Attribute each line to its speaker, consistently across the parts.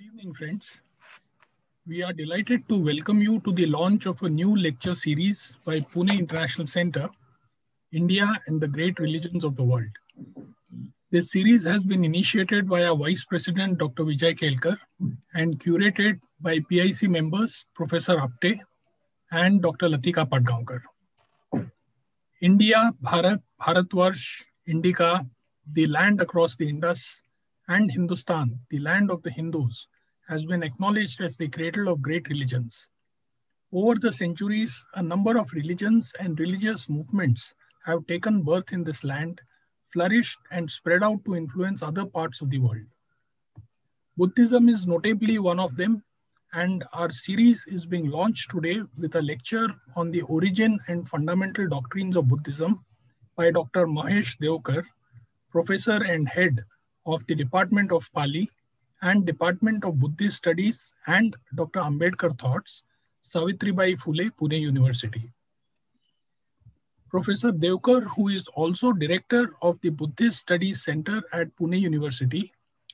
Speaker 1: evening, friends. We are delighted to welcome you to the launch of a new lecture series by Pune International Center, India and the Great Religions of the World. This series has been initiated by our Vice President, Dr. Vijay Kelkar, and curated by PIC members, Professor Apte and Dr. Latika Padgaonkar. India, Bharat, Bharatvarsh, Indica, the land across the Indus, and Hindustan, the land of the Hindus, has been acknowledged as the cradle of great religions. Over the centuries, a number of religions and religious movements have taken birth in this land, flourished, and spread out to influence other parts of the world. Buddhism is notably one of them, and our series is being launched today with a lecture on the origin and fundamental doctrines of Buddhism by Dr. Mahesh Devkar, Professor and Head of the Department of Pali and Department of Buddhist Studies and Dr. Ambedkar Thoughts, Savitribai Phule, Pune University. Professor Devkar, who is also Director of the Buddhist Studies Center at Pune University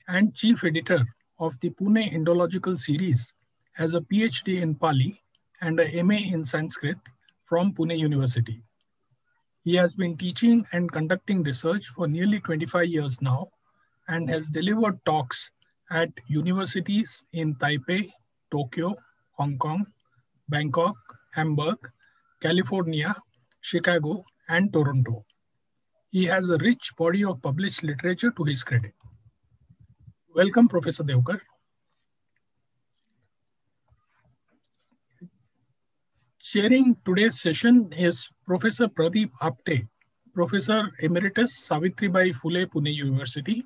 Speaker 1: and Chief Editor of the Pune Indological Series, has a PhD in Pali and a MA in Sanskrit from Pune University. He has been teaching and conducting research for nearly 25 years now and has delivered talks at universities in Taipei, Tokyo, Hong Kong, Bangkok, Hamburg, California, Chicago, and Toronto. He has a rich body of published literature to his credit. Welcome, Professor Devkar. Chairing today's session is Professor Pradeep Apte, Professor Emeritus, Savitribai Phule, Pune University.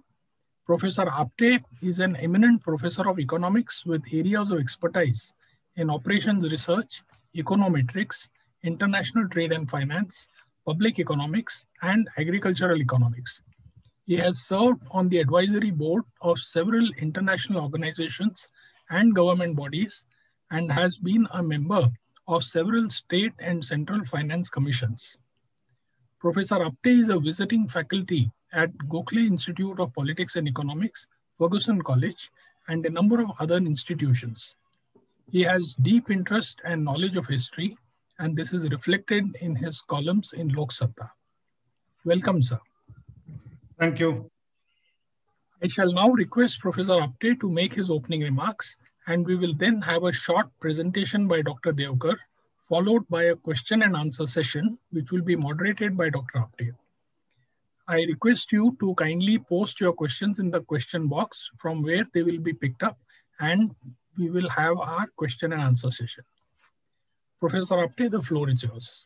Speaker 1: Professor Apte is an eminent professor of economics with areas of expertise in operations research, econometrics, international trade and finance, public economics, and agricultural economics. He has served on the advisory board of several international organizations and government bodies and has been a member of several state and central finance commissions. Professor Apte is a visiting faculty at Gokhale Institute of Politics and Economics, Ferguson College, and a number of other institutions. He has deep interest and knowledge of history, and this is reflected in his columns in Lok Satta. Welcome, sir.
Speaker 2: Thank you.
Speaker 1: I shall now request Professor Apte to make his opening remarks, and we will then have a short presentation by Dr. Devkar, followed by a question and answer session, which will be moderated by Dr. Apte. I request you to kindly post your questions in the question box from where they will be picked up, and we will have our question and answer session. Professor Apte, the floor is yours.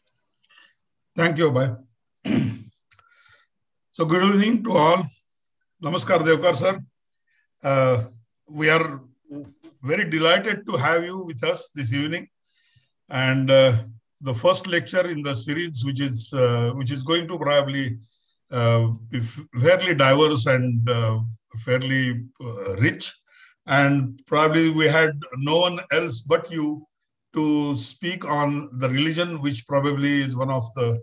Speaker 2: Thank you, Abhay. So good evening to all. Namaskar, Devkar sir. We are very delighted to have you with us this evening. And the first lecture in the series, which is going to probably be fairly diverse and fairly rich. And probably we had no one else but you to speak on the religion, which probably is one of the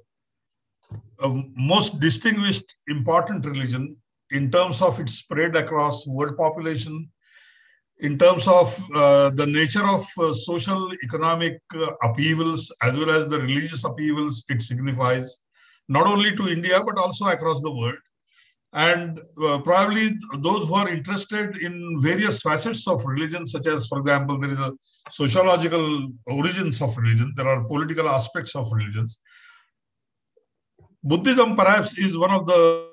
Speaker 2: most distinguished, important religion in terms of its spread across world population, in terms of the nature of social, economic upheavals, as well as the religious upheavals it signifies, not only to India, but also across the world. And probably those who are interested in various facets of religion, such as, for example, there is a sociological origins of religion, there are political aspects of religions. Buddhism perhaps is one of the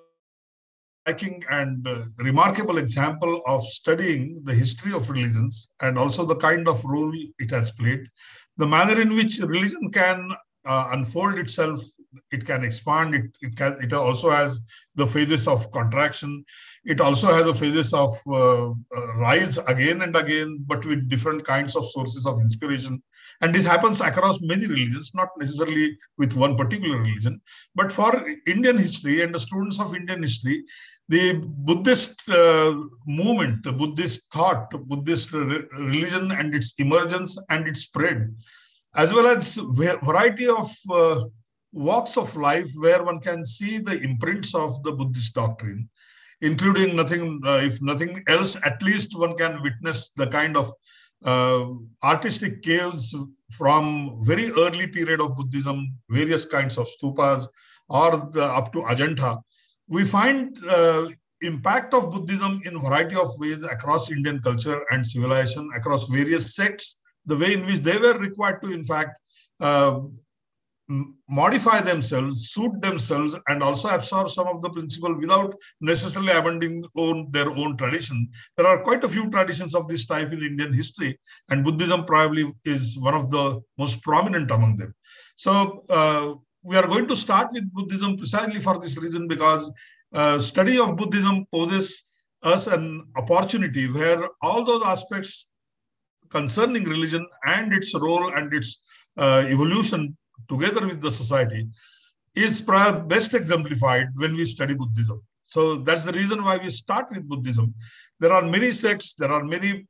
Speaker 2: striking and remarkable example of studying the history of religions and also the kind of role it has played, the manner in which religion can unfold itself, it can expand, it also has the phases of contraction, it also has the phases of rise again and again, but with different kinds of sources of inspiration. And this happens across many religions, not necessarily with one particular religion. But for Indian history and the students of Indian history, the Buddhist movement, the Buddhist thought, Buddhist religion and its emergence and its spread, as well as variety of walks of life where one can see the imprints of the Buddhist doctrine, including nothing, if nothing else, at least one can witness the kind of artistic caves from very early period of Buddhism, various kinds of stupas, or up to Ajanta. We find impact of Buddhism in variety of ways across Indian culture and civilization, across various sects, the way in which they were required to, in fact, modify themselves, suit themselves, and also absorb some of the principle without necessarily abandoning their own tradition. There are quite a few traditions of this type in Indian history, and Buddhism probably is one of the most prominent among them. So we are going to start with Buddhism precisely for this reason, because study of Buddhism poses us an opportunity where all those aspects concerning religion and its role and its evolution together with the society is best exemplified when we study Buddhism. So that's the reason why we start with Buddhism. There are many sects, there are many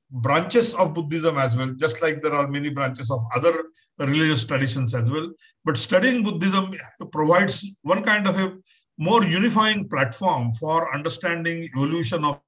Speaker 2: branches of Buddhism as well, just like there are many branches of other religious traditions as well. But studying Buddhism provides one kind of a more unifying platform for understanding evolution of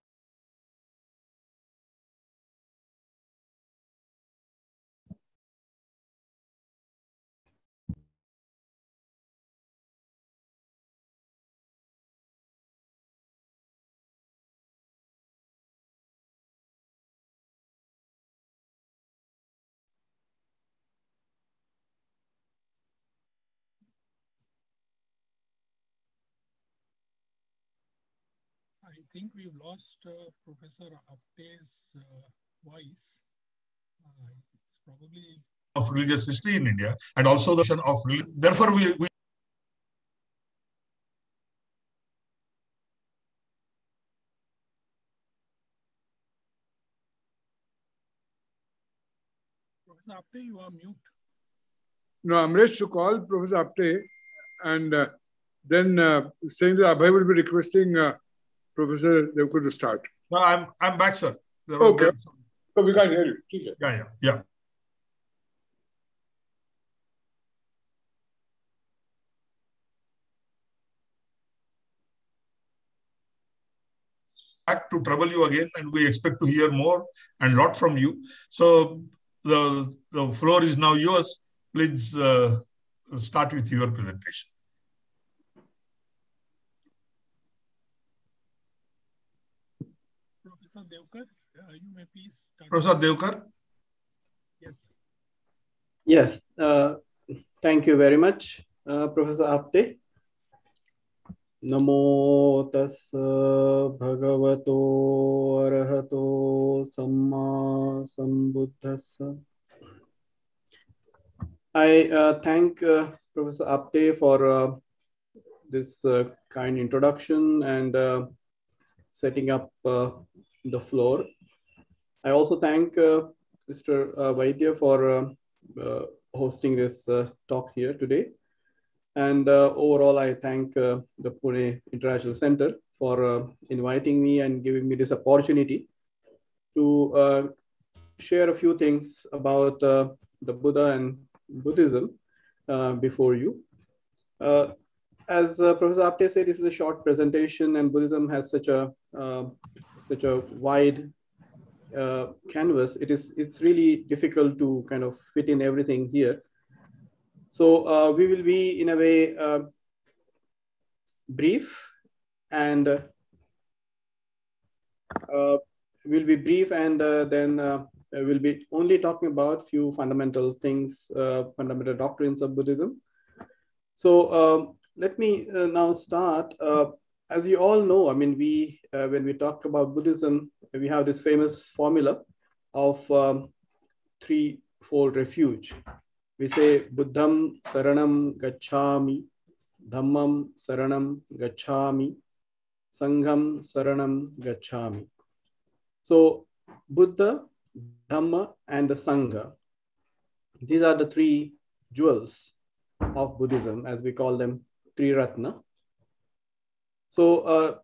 Speaker 1: I think we've lost Professor Apte's voice. It's probably
Speaker 2: of religious history in India, and also the notion of religion. Therefore, we
Speaker 1: Professor Apte, you are mute.
Speaker 3: No, Amresh to call Professor Apte, and then saying that Abhay will be requesting Professor Devkar to start.
Speaker 2: No, I'm back, sir.
Speaker 3: Okay. So we can't hear you.
Speaker 2: Yeah. Back to trouble you again, and we expect to hear more and lot from you. So the floor is now yours. Please start with your presentation.
Speaker 1: Professor Devkar, you may please start.
Speaker 2: Professor Devkar?
Speaker 1: Yes.
Speaker 4: Yes. Thank you very much, Professor Apte. Namo tassa bhagavato arahato samma sambuddhassa. I thank Professor Apte for this kind introduction and setting up the floor. I also thank Mr. Vaidya for hosting this talk here today. And overall, I thank the Pune International Center for inviting me and giving me this opportunity to share a few things about the Buddha and Buddhism before you. As Professor Apte said, this is a short presentation, and Buddhism has such a wide canvas. It's really difficult to kind of fit in everything here. So we will be in a way brief, and then we'll be only talking about few fundamental things, fundamental doctrines of Buddhism. So let me now start. As you all know, I mean, when we talk about Buddhism, we have this famous formula of threefold refuge. We say Buddham Saranam Gacchami, Dhammam Saranam Gacchami, Sangham Saranam Gacchami. So Buddha, Dhamma, and the Sangha. These are the three jewels of Buddhism, as we call them, Triratna. So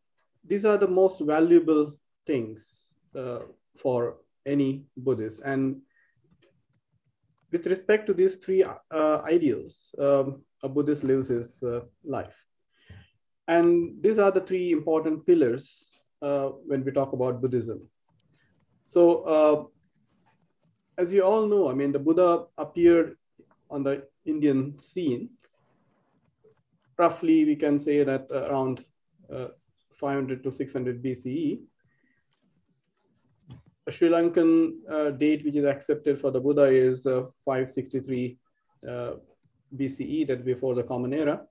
Speaker 4: these are the most valuable things for any Buddhist. And with respect to these three ideals, a Buddhist lives his life. And these are the three important pillars when we talk about Buddhism. So as you all know, I mean, the Buddha appeared on the Indian scene. Roughly, we can say that around 500 to 600 BCE. A Sri Lankan date which is accepted for the Buddha is 563 BCE, that before the Common Era,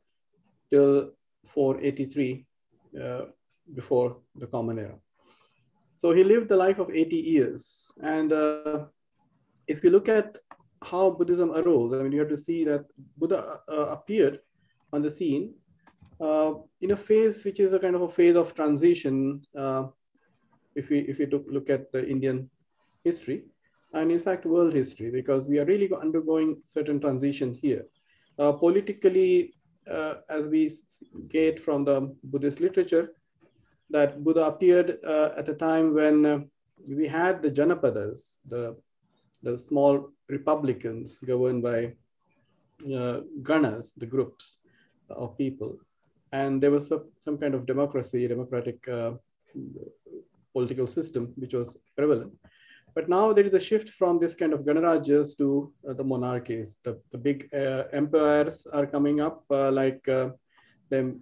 Speaker 4: till 483 before the Common Era. So he lived the life of 80 years. And if you look at how Buddhism arose, I mean, you have to see that Buddha appeared on the scene in a phase which is a kind of a phase of transition. If we look at the Indian history, and in fact world history, because we are really undergoing certain transition here. Politically, as we get from the Buddhist literature, that Buddha appeared at a time when we had the Janapadas, the small republicans governed by ganas, the groups of people. And there was some kind of democratic political system which was prevalent. But now there is a shift from this kind of Ganarajas to the monarchies. The big empires are coming up, like the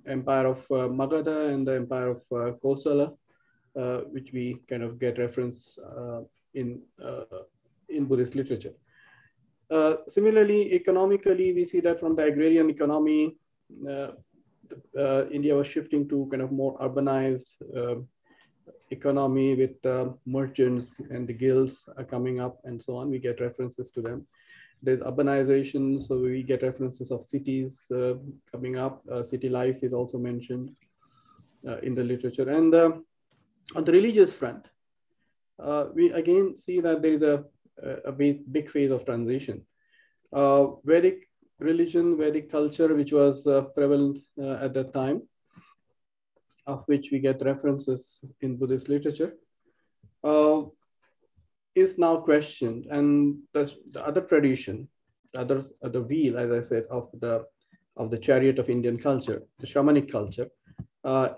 Speaker 4: empire of Magadha and the empire of Kosala, which we kind of get reference in Buddhist literature. Similarly, economically, we see that from the agrarian economy, India was shifting to kind of more urbanized economy with merchants, and the guilds are coming up and so on. We get references to them. There's urbanization, so we get references of cities coming up. City life is also mentioned in the literature. And on the religious front, we again see that there is a big phase of transition. Vedic religion, Vedic culture, which was prevalent at that time, of which we get references in Buddhist literature, is now questioned. And the other tradition, the wheel, as I said, of the chariot of Indian culture, the shamanic culture,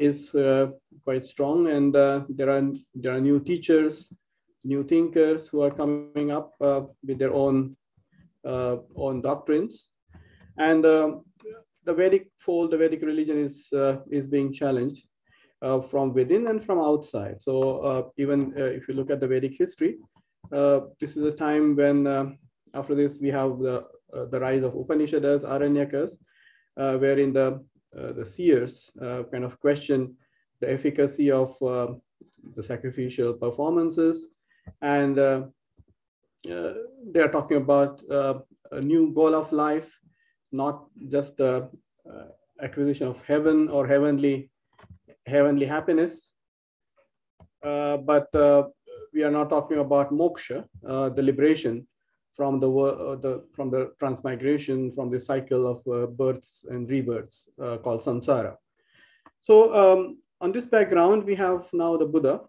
Speaker 4: is quite strong. And there are new teachers, new thinkers who are coming up with their own doctrines. And the Vedic fold, the Vedic religion is being challenged from within and from outside. So even if you look at the Vedic history, this is a time when after this we have the rise of Upanishads, Aranyakas, wherein the seers kind of question the efficacy of the sacrificial performances, and they are talking about a new goal of life, not just the acquisition of heaven or heavenly happiness, but we are not talking about moksha, the liberation from the transmigration, from the cycle of births and rebirths called samsara. So on this background, we have now the Buddha,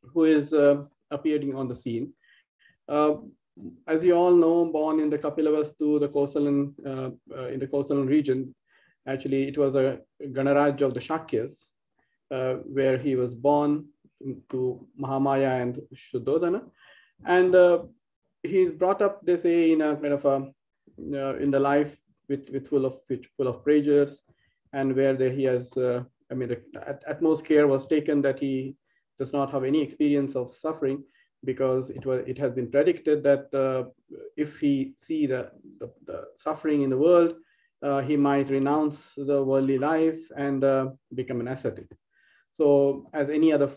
Speaker 4: who is appearing on the scene. As you all know, born in the Kapilavastu, the Kosalan, in the Kosalan region. Actually, it was a Ganaraj of the Shakyas, where he was born to Mahamaya and Shuddhodana. And he's brought up, they say, in a kind of in the life with full of pleasures, and where he has, I mean, the utmost care was taken that he does not have any experience of suffering, because it has been predicted that if he see the suffering in the world, he might renounce the worldly life and become an ascetic. So as any other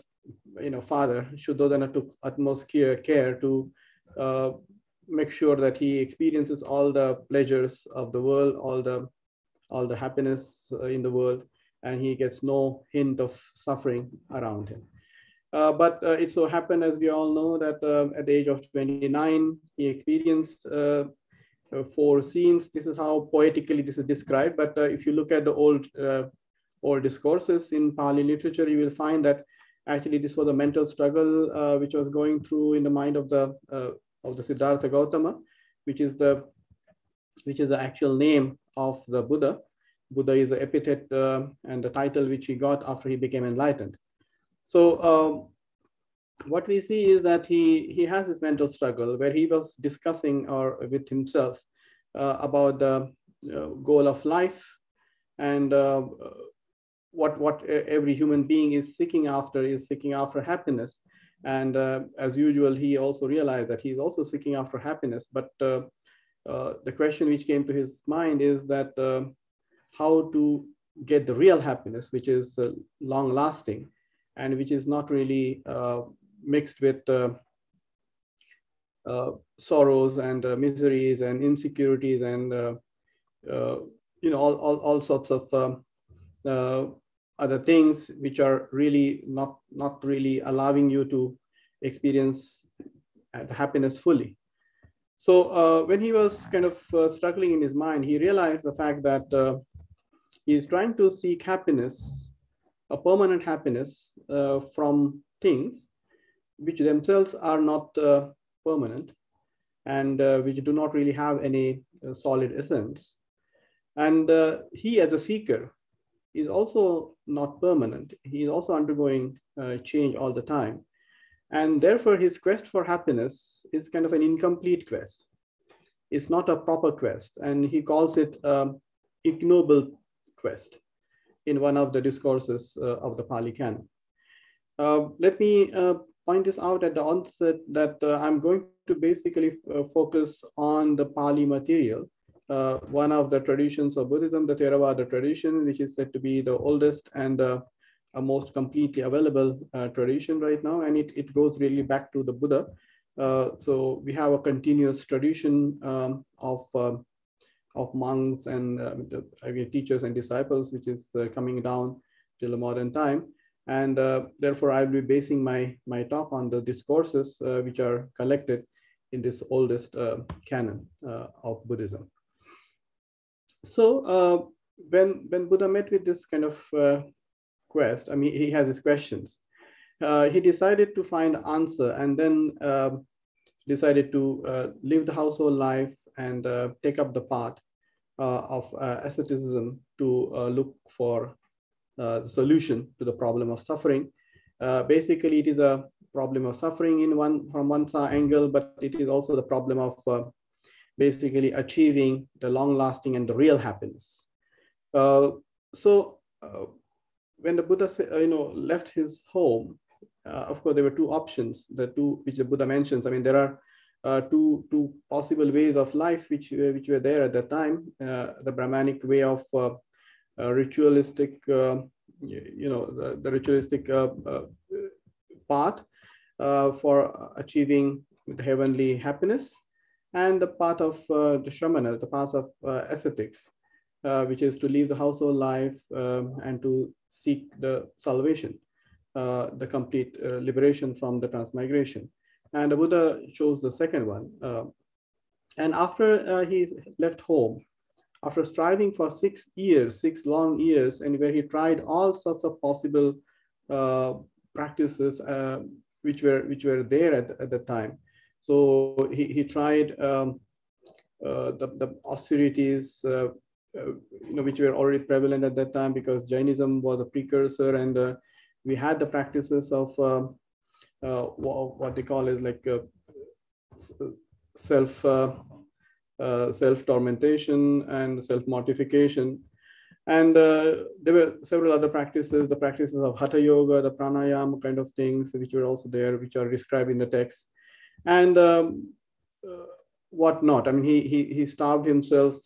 Speaker 4: father, Shuddhodana took utmost care to make sure that he experiences all the pleasures of the world, all the happiness in the world, and he gets no hint of suffering around him. But it so happened, as we all know, that at the age of 29, he experienced 4 scenes. This is how poetically this is described. But if you look at the old discourses in Pali literature, you will find that actually this was a mental struggle which was going through in the mind of the Siddhartha Gautama, which is the actual name of the Buddha. Buddha is an epithet and the title which he got after he became enlightened. So what we see is that he has this mental struggle where he was discussing with himself about the goal of life and what every human being is seeking after happiness. And as usual, he also realized that he's also seeking after happiness. But the question which came to his mind is that how to get the real happiness, which is long lasting and which is not really mixed with sorrows and miseries and insecurities and all sorts of other things which are really not really allowing you to experience happiness fully. So when he was kind of struggling in his mind, he realized the fact that he is trying to seek happiness, a permanent happiness from things which themselves are not permanent and which do not really have any solid essence. And he as a seeker is also not permanent. He is also undergoing change all the time. And therefore his quest for happiness is kind of an incomplete quest. It's not a proper quest. And he calls it ignoble quest in one of the discourses of the Pali Canon. Let me point this out at the onset that I'm going to basically focus on the Pali material, one of the traditions of Buddhism, the Theravada tradition, which is said to be the oldest and a most completely available tradition right now. And it goes really back to the Buddha. So we have a continuous tradition of monks and teachers and disciples, which is coming down till the modern time. And therefore, I'll be basing my talk on the discourses which are collected in this oldest canon of Buddhism. So when Buddha met with this kind of quest, I mean, he has his questions. He decided to find the answer and then decided to live the household life and take up the path of asceticism to look for the solution to the problem of suffering. Basically, it is a problem of suffering from one angle, but it is also the problem of basically achieving the long-lasting and the real happiness. So when the Buddha left his home, of course, there were two options, the two which the Buddha mentions. I mean, there are two possible ways of life which were there at that time. The Brahmanic way of ritualistic, the ritualistic path for achieving the heavenly happiness, and the path of the Shramana, the path of ascetics, which is to leave the household life and to seek the salvation, the complete liberation from the transmigration. And the Buddha chose the second one. And after he left home, after striving for 6 years, 6 long years, and where he tried all sorts of possible practices which were there at the time. So he tried the austerities, which were already prevalent at that time, because Jainism was a precursor, and we had the practices of what they call is like self-tormentation and self-mortification. And there were several other practices, the practices of Hatha Yoga, the pranayama kind of things, which were also there, which are described in the text. And whatnot. I mean, he starved himself.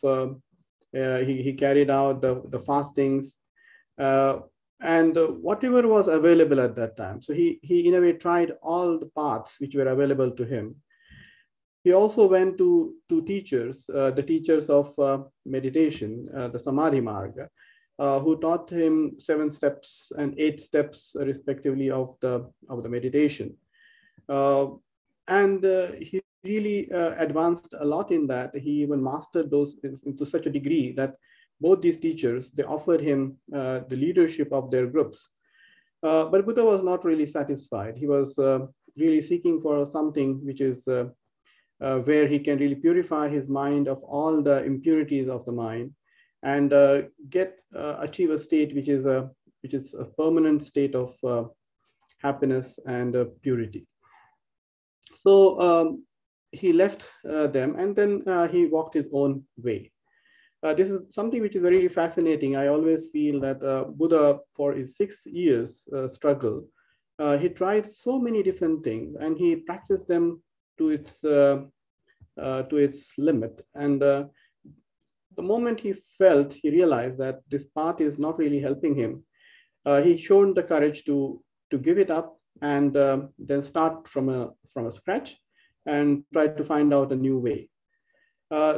Speaker 4: He carried out the fastings, and whatever was available at that time. So he in a way tried all the paths which were available to him. He also went to teachers, the teachers of meditation, the Samadhi Marga, who taught him 7 steps and 8 steps respectively of the meditation. And he really advanced a lot in that. He even mastered those to such a degree that both these teachers, they offered him the leadership of their groups. But Buddha was not really satisfied. He was really seeking for something which is where he can really purify his mind of all the impurities of the mind and achieve a state which is a permanent state of happiness and purity. So he left them, and then he walked his own way. This is something which is very fascinating. I always feel that Buddha, for his 6 years struggle, he tried so many different things, and he practiced them to its limit. And the moment he realized that this path is not really helping him, he shown the courage to give it up and then start from a scratch and try to find out a new way.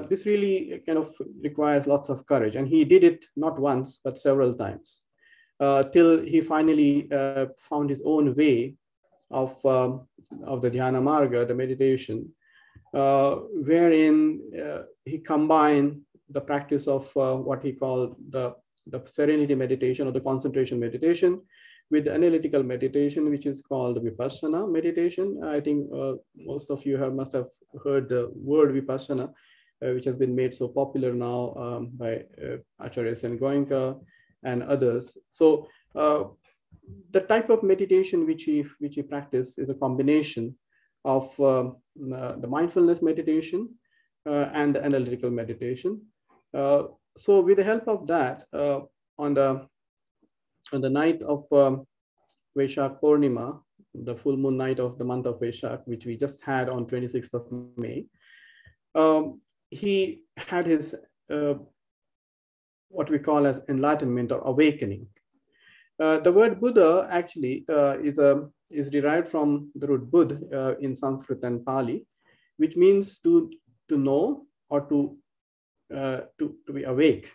Speaker 4: This really kind of requires lots of courage, and he did it not once but several times till he finally found his own way of the dhyana marga, the meditation, wherein he combined the practice of what he called the serenity meditation or the concentration meditation with analytical meditation, which is called Vipassana meditation. I think most of you must have heard the word Vipassana, which has been made so popular now by Acharya Sen Goenka and others. So the type of meditation which he practiced is a combination of the mindfulness meditation and the analytical meditation. So with the help of that, on the night of Vaishak Purnima, the full moon night of the month of Vaishak, which we just had on 26th of May, he had his what we call as enlightenment or awakening. The word Buddha actually is derived from the root Bud in Sanskrit and Pali, which means to know or to be awake.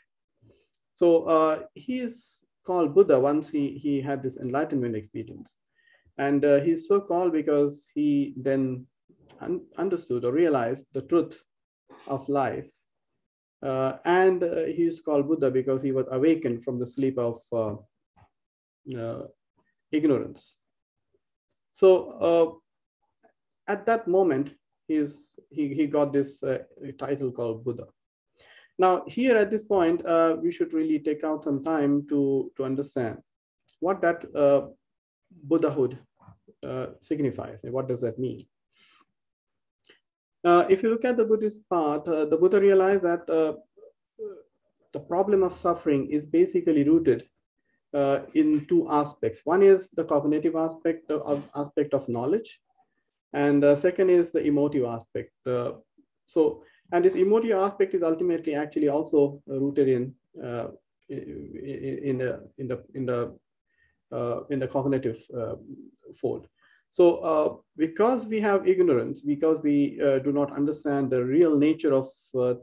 Speaker 4: So he is called Buddha once he had this enlightenment experience, and he's so called because he then understood or realized the truth of life, and he is called Buddha because he was awakened from the sleep of ignorance. So at that moment, he got this title called Buddha. Now here at this point, we should really take out some time to understand what that Buddhahood signifies and what does that mean. If you look at the Buddhist path, the Buddha realized that the problem of suffering is basically rooted in two aspects. One is the cognitive aspect of knowledge, and second is the emotive aspect. And this emotive aspect is ultimately actually also rooted in the cognitive fold. So because we have ignorance, because we do not understand the real nature of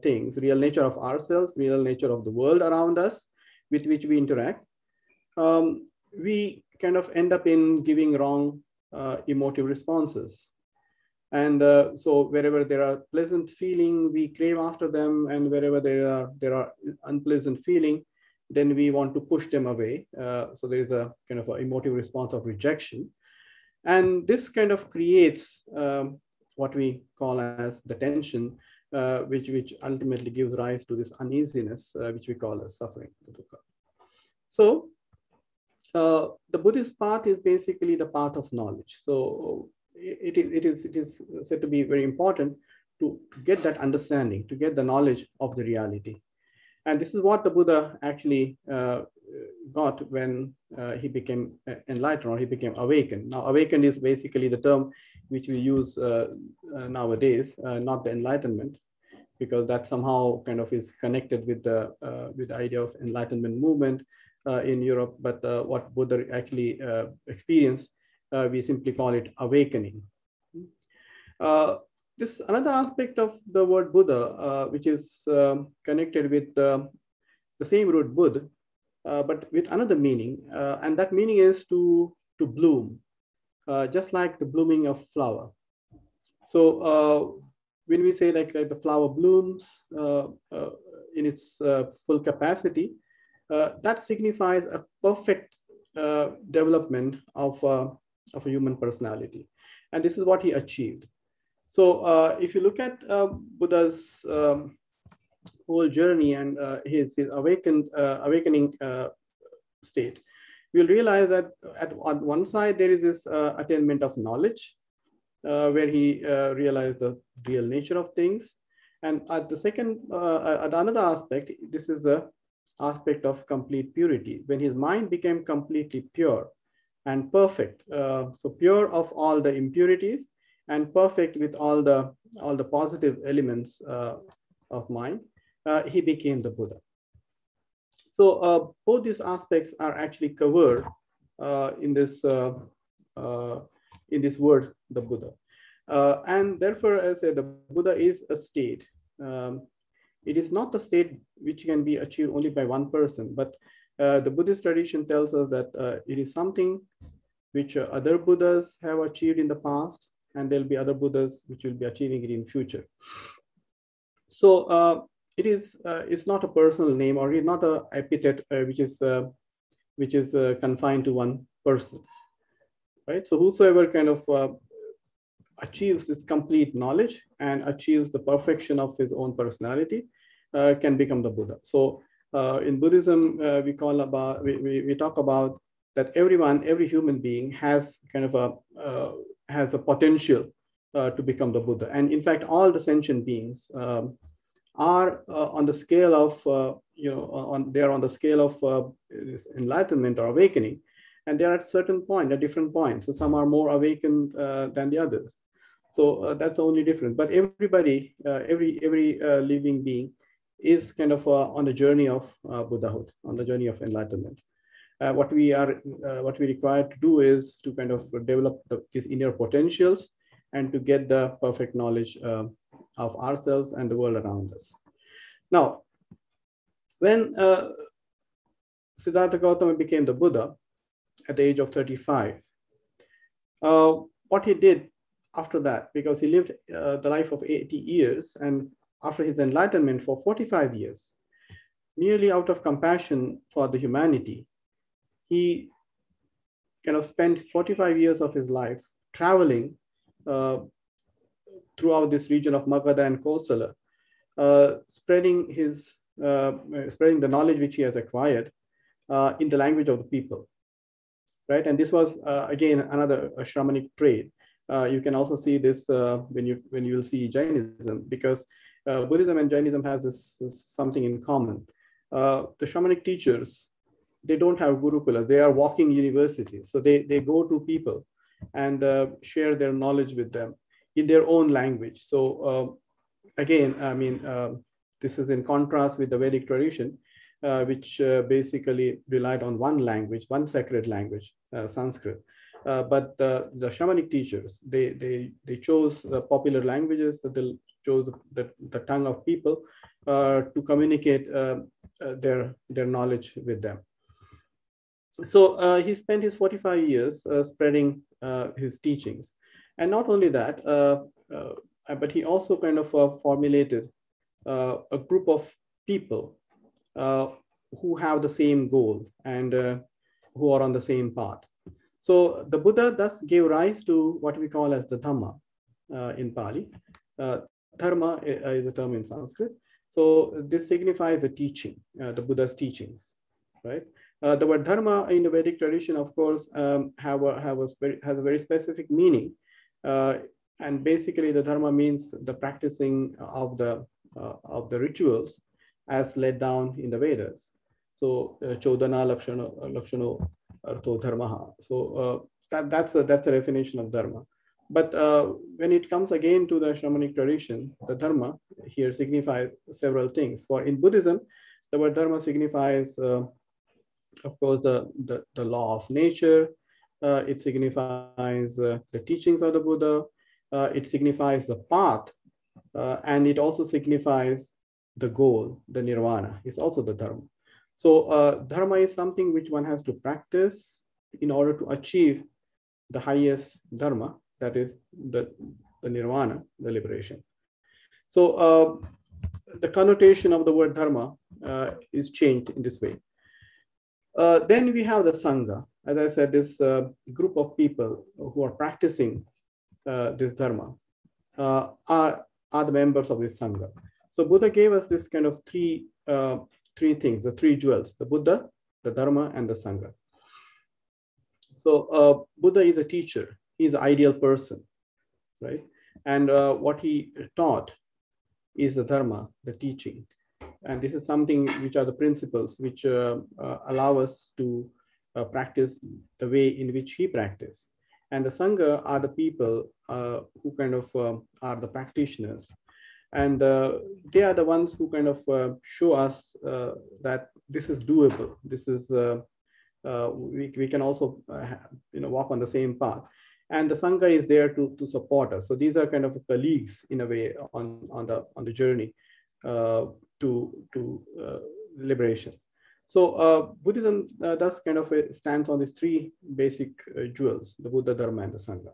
Speaker 4: things, real nature of ourselves, real nature of the world around us with which we interact, we kind of end up in giving wrong emotive responses. And so wherever there are pleasant feeling, we crave after them, and wherever there are unpleasant feeling, then we want to push them away. So there is a kind of an emotive response of rejection. And this kind of creates what we call as the tension, which ultimately gives rise to this uneasiness, which we call as suffering, dukkha. So the Buddhist path is basically the path of knowledge. So it is said to be very important to get that understanding, to get the knowledge of the reality. And this is what the Buddha actually got when he became enlightened, or he became awakened. Now, awakened is basically the term which we use nowadays, not the enlightenment, because that somehow kind of is connected with the idea of enlightenment movement in Europe. But what Buddha actually experienced, we simply call it awakening. This another aspect of the word Buddha, which is connected with the same root Bud, but with another meaning, and that meaning is to bloom, just like the blooming of flower. So when we say like the flower blooms in its full capacity, that signifies a perfect development of a human personality, and this is what he achieved. So if you look at Buddha's whole journey and his awakening state, we'll realize that on one side there is this attainment of knowledge, where he realized the real nature of things, and at the second, at another aspect, this is the aspect of complete purity, when his mind became completely pure and perfect. So pure of all the impurities and perfect with all the positive elements of mind, he became the Buddha. So both these aspects are actually covered in this word, the Buddha. And therefore, as I said, the Buddha is a state. It is not a state which can be achieved only by one person, but the Buddhist tradition tells us that it is something which other Buddhas have achieved in the past, and there'll be other Buddhas which will be achieving it in future. So it's not a personal name, or it's not an epithet which is confined to one person, right? So whosoever kind of achieves this complete knowledge and achieves the perfection of his own personality can become the Buddha. So in Buddhism, we talk about that every human being has kind of has a potential to become the Buddha. And in fact, all the sentient beings are on the scale of, they are on the scale of this enlightenment or awakening, and they are at certain point, at different points. So some are more awakened than the others. So that's the only difference. But everybody, every living being is kind of on the journey of Buddhahood, on the journey of enlightenment. What we require to do is to kind of develop these inner potentials and to get the perfect knowledge of ourselves and the world around us. Now, when Siddhartha Gautama became the Buddha at the age of 35, what he did after that, because he lived the life of 80 years, and after his enlightenment for 45 years, merely out of compassion for the humanity, he kind of spent 45 years of his life traveling throughout this region of Magadha and Kosala, spreading the knowledge which he has acquired in the language of the people, right? And this was again another Shramanic trait. You can also see this when you will see Jainism, because Buddhism and Jainism has this something in common. The Shramanic teachers, they don't have gurukulas; they are walking universities. So they go to people and share their knowledge with them in their own language. So again, I mean, this is in contrast with the Vedic tradition, which basically relied on one language, one sacred language, Sanskrit. But the Shamanic teachers, they chose popular languages, that they chose the tongue of people to communicate their knowledge with them. So he spent his 45 years spreading his teachings. And not only that, but he also kind of formulated a group of people who have the same goal and who are on the same path. So the Buddha thus gave rise to what we call as the Dhamma in Pali. Dharma is a term in Sanskrit. So this signifies the teaching, the Buddha's teachings, right? The word Dharma in the Vedic tradition, of course, has a very specific meaning. And basically the Dharma means the practicing of the rituals as laid down in the Vedas. So Chodana Lakshano Artho Dharmaha. So that's a definition of Dharma. But when it comes again to the Shramanic tradition, the Dharma here signifies several things. For in Buddhism, the word Dharma signifies, of course, the law of nature. It signifies the teachings of the Buddha. It signifies the path, and it also signifies the goal, the nirvana. It's also the Dharma. So Dharma is something which one has to practice in order to achieve the highest Dharma, that is the nirvana, the liberation. So the connotation of the word Dharma is changed in this way. Then we have the Sangha. As I said, this group of people who are practicing this Dharma are the members of this Sangha. So Buddha gave us this kind of three things, the three jewels: the Buddha, the Dharma, and the Sangha. So Buddha is a teacher. He's an ideal person, right? And what he taught is the Dharma, the teaching. And this is something which are the principles which allow us to practice the way in which he practiced. And the Sangha are the people who kind of are the practitioners. And they are the ones who kind of show us that this is doable. This is, we can also walk on the same path. And the Sangha is there to support us. So these are kind of colleagues in a way on the journey to liberation. So Buddhism thus kind of stands on these three basic jewels: the Buddha, Dharma, and the Sangha.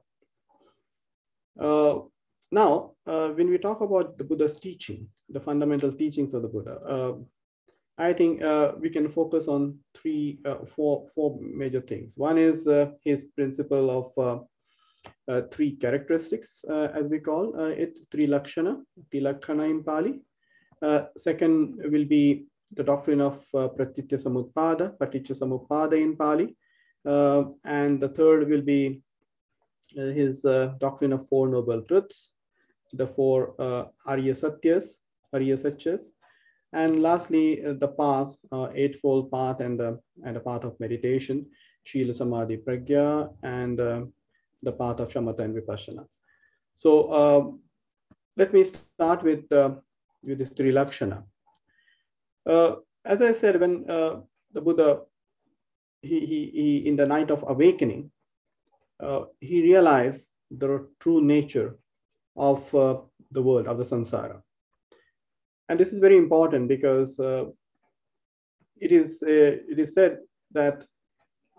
Speaker 4: Now, when we talk about the Buddha's teaching, the fundamental teachings of the Buddha, I think we can focus on four major things. One is his principle of three characteristics, as we call it, Trilakshana in Pali. Second will be the doctrine of Paticca Samuppada in Pali. And the third will be his doctrine of Four Noble Truths, the four Arya Satyas. And lastly, the path, Eightfold Path, and the path of meditation, Shila Samadhi Pragya, and the path of Shamatha and Vipassana. So let me start with this Trilakshana. As I said, when the Buddha, he in the night of awakening, he realized the true nature of the world, of the samsara. And this is very important because it is said that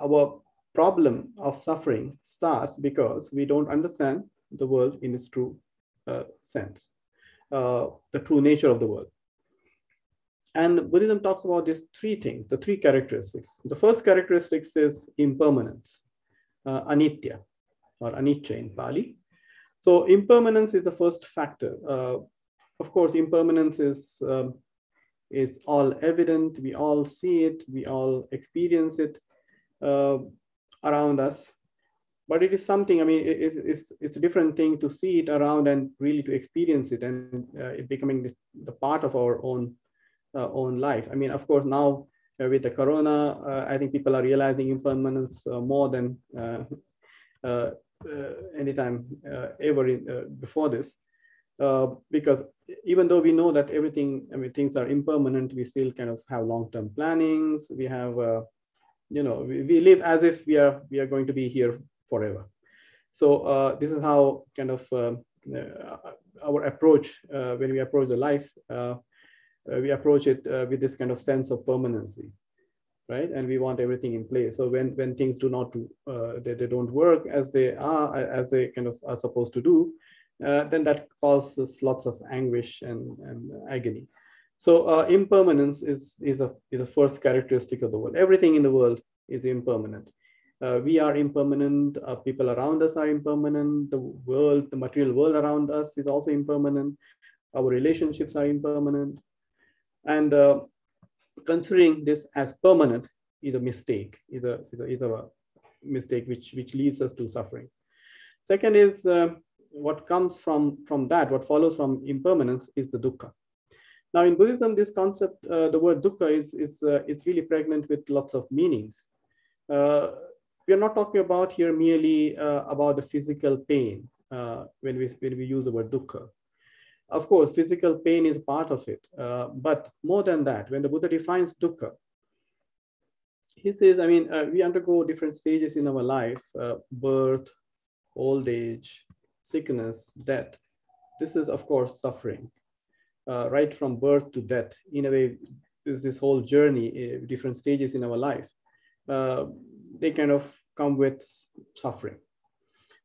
Speaker 4: our problem of suffering starts because we don't understand the world in its true sense, the true nature of the world. And Buddhism talks about these three things, the three characteristics. The first characteristic is impermanence, anitya, or anicca in Pali. So impermanence is the first factor. Of course, impermanence is all evident. We all see it. We all experience it around us. But it is something, I mean, it's a different thing to see it around and really to experience it, and it becoming the part of our own life. I mean, of course, now with the corona, I think people are realizing impermanence more than anytime ever before this. Because even though we know that everything, I mean, things are impermanent, we still kind of have long-term plannings. We have, we live as if we are going to be here forever. So this is how kind of our approach when we approach the life. We approach it with this kind of sense of permanency, right? And we want everything in place. So when things do not, they don't work as they kind of are supposed to do, then that causes lots of anguish and agony. So impermanence is a first characteristic of the world. Everything in the world is impermanent. We are impermanent. People around us are impermanent. The material world around us is also impermanent. Our relationships are impermanent. And considering this as permanent is a mistake, is a mistake which leads us to suffering. Second is what comes from that, what follows from impermanence is the dukkha. Now in Buddhism, this concept, the word dukkha is really pregnant with lots of meanings. We are not talking about here merely about the physical pain when we use the word dukkha. Of course, physical pain is part of it, but more than that, when the Buddha defines dukkha, he says, I mean, we undergo different stages in our life, birth, old age, sickness, death. This is, of course, suffering. Right from birth to death, in a way, is this whole journey, different stages in our life. They kind of come with suffering.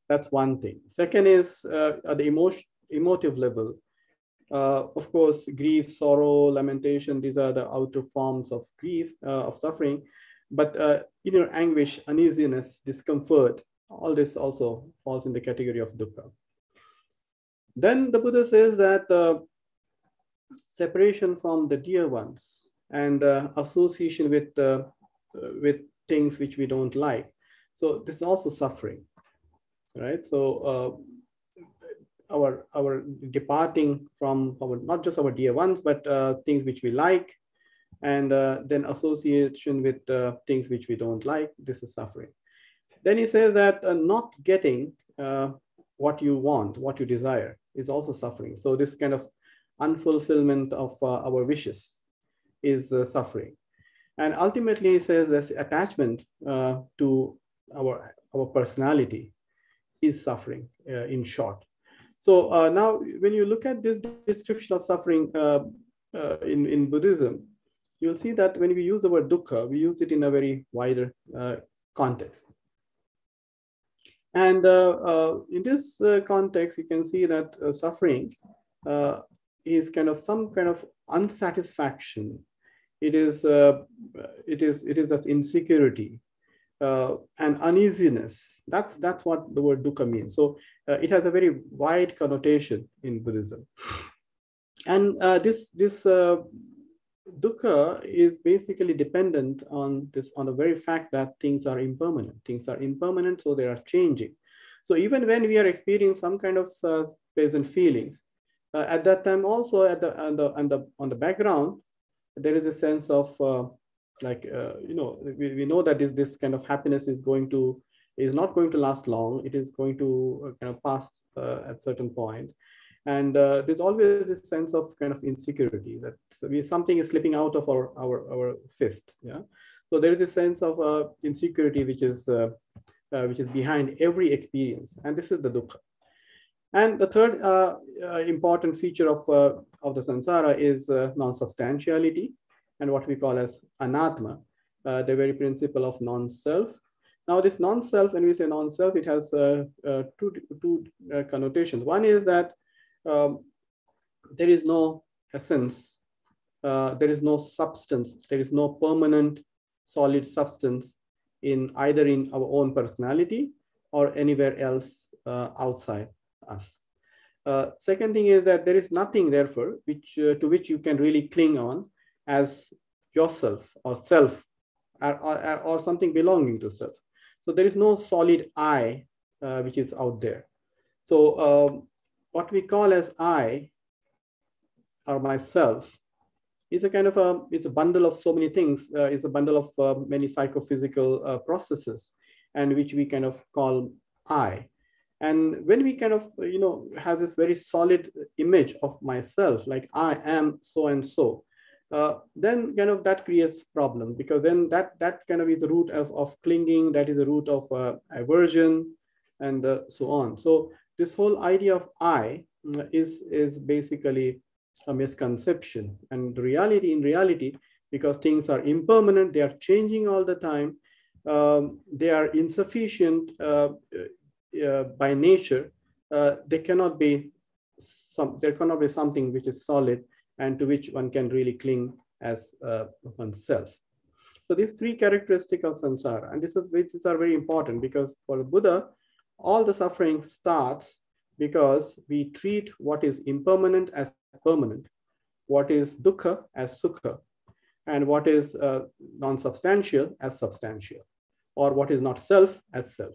Speaker 4: That's one thing. Second is at the emotive level. Of course, grief, sorrow, lamentation, these are the outer forms of grief, of suffering. But inner anguish, uneasiness, discomfort, all this also falls in the category of dukkha. Then the Buddha says that separation from the dear ones and association with things which we don't like. So this is also suffering, right? So our departing from not just our dear ones, but things which we like, and then association with things which we don't like, this is suffering. Then he says that not getting what you want, what you desire, is also suffering. So this kind of unfulfillment of our wishes is suffering. And ultimately, he says this attachment to our personality is suffering, in short. So now, when you look at this description of suffering in Buddhism, you'll see that when we use the word dukkha, we use it in a very wider context. And in this context, you can see that suffering is kind of some kind of unsatisfaction. It is that insecurity and uneasiness. That's what the word dukkha means. So it has a very wide connotation in Buddhism. And this dukkha is basically dependent on the very fact that things are impermanent. Things are impermanent, so they are changing. So even when we are experiencing some kind of pleasant feelings, at that time also on the background, there is a sense of we know that this kind of happiness is not going to last long. It is going to kind of pass at certain point. And there's always this sense of kind of insecurity that something is slipping out of our fists. Yeah. So there is a sense of insecurity which is behind every experience, and this is the dukkha. And the third important feature of the samsara is non-substantiality, and what we call as anatma, the very principle of non-self. Now, this non-self, when we say non-self, it has two connotations. One is that there is no essence, there is no substance, there is no permanent solid substance either in our own personality or anywhere else outside us. Second thing is that there is nothing, therefore, to which you can really cling on as yourself or self or something belonging to self. So there is no solid I which is out there. So what we call as I or myself is a kind of it's a bundle of so many things. It's a bundle of many psychophysical processes, and which we kind of call I. And when we kind of has this very solid image of myself, like I am so and so, then kind of that creates problem, because then that kind of is the root of clinging. That is the root of aversion, and so on. So this whole idea of I is basically a misconception. And in reality, because things are impermanent, they are changing all the time, they are insufficient by nature. There cannot be something which is solid and to which one can really cling as oneself. So these three characteristics of samsara, and these are very important, because for the Buddha, all the suffering starts because we treat what is impermanent as permanent, what is dukkha as sukha, and what is non-substantial as substantial, or what is not self as self.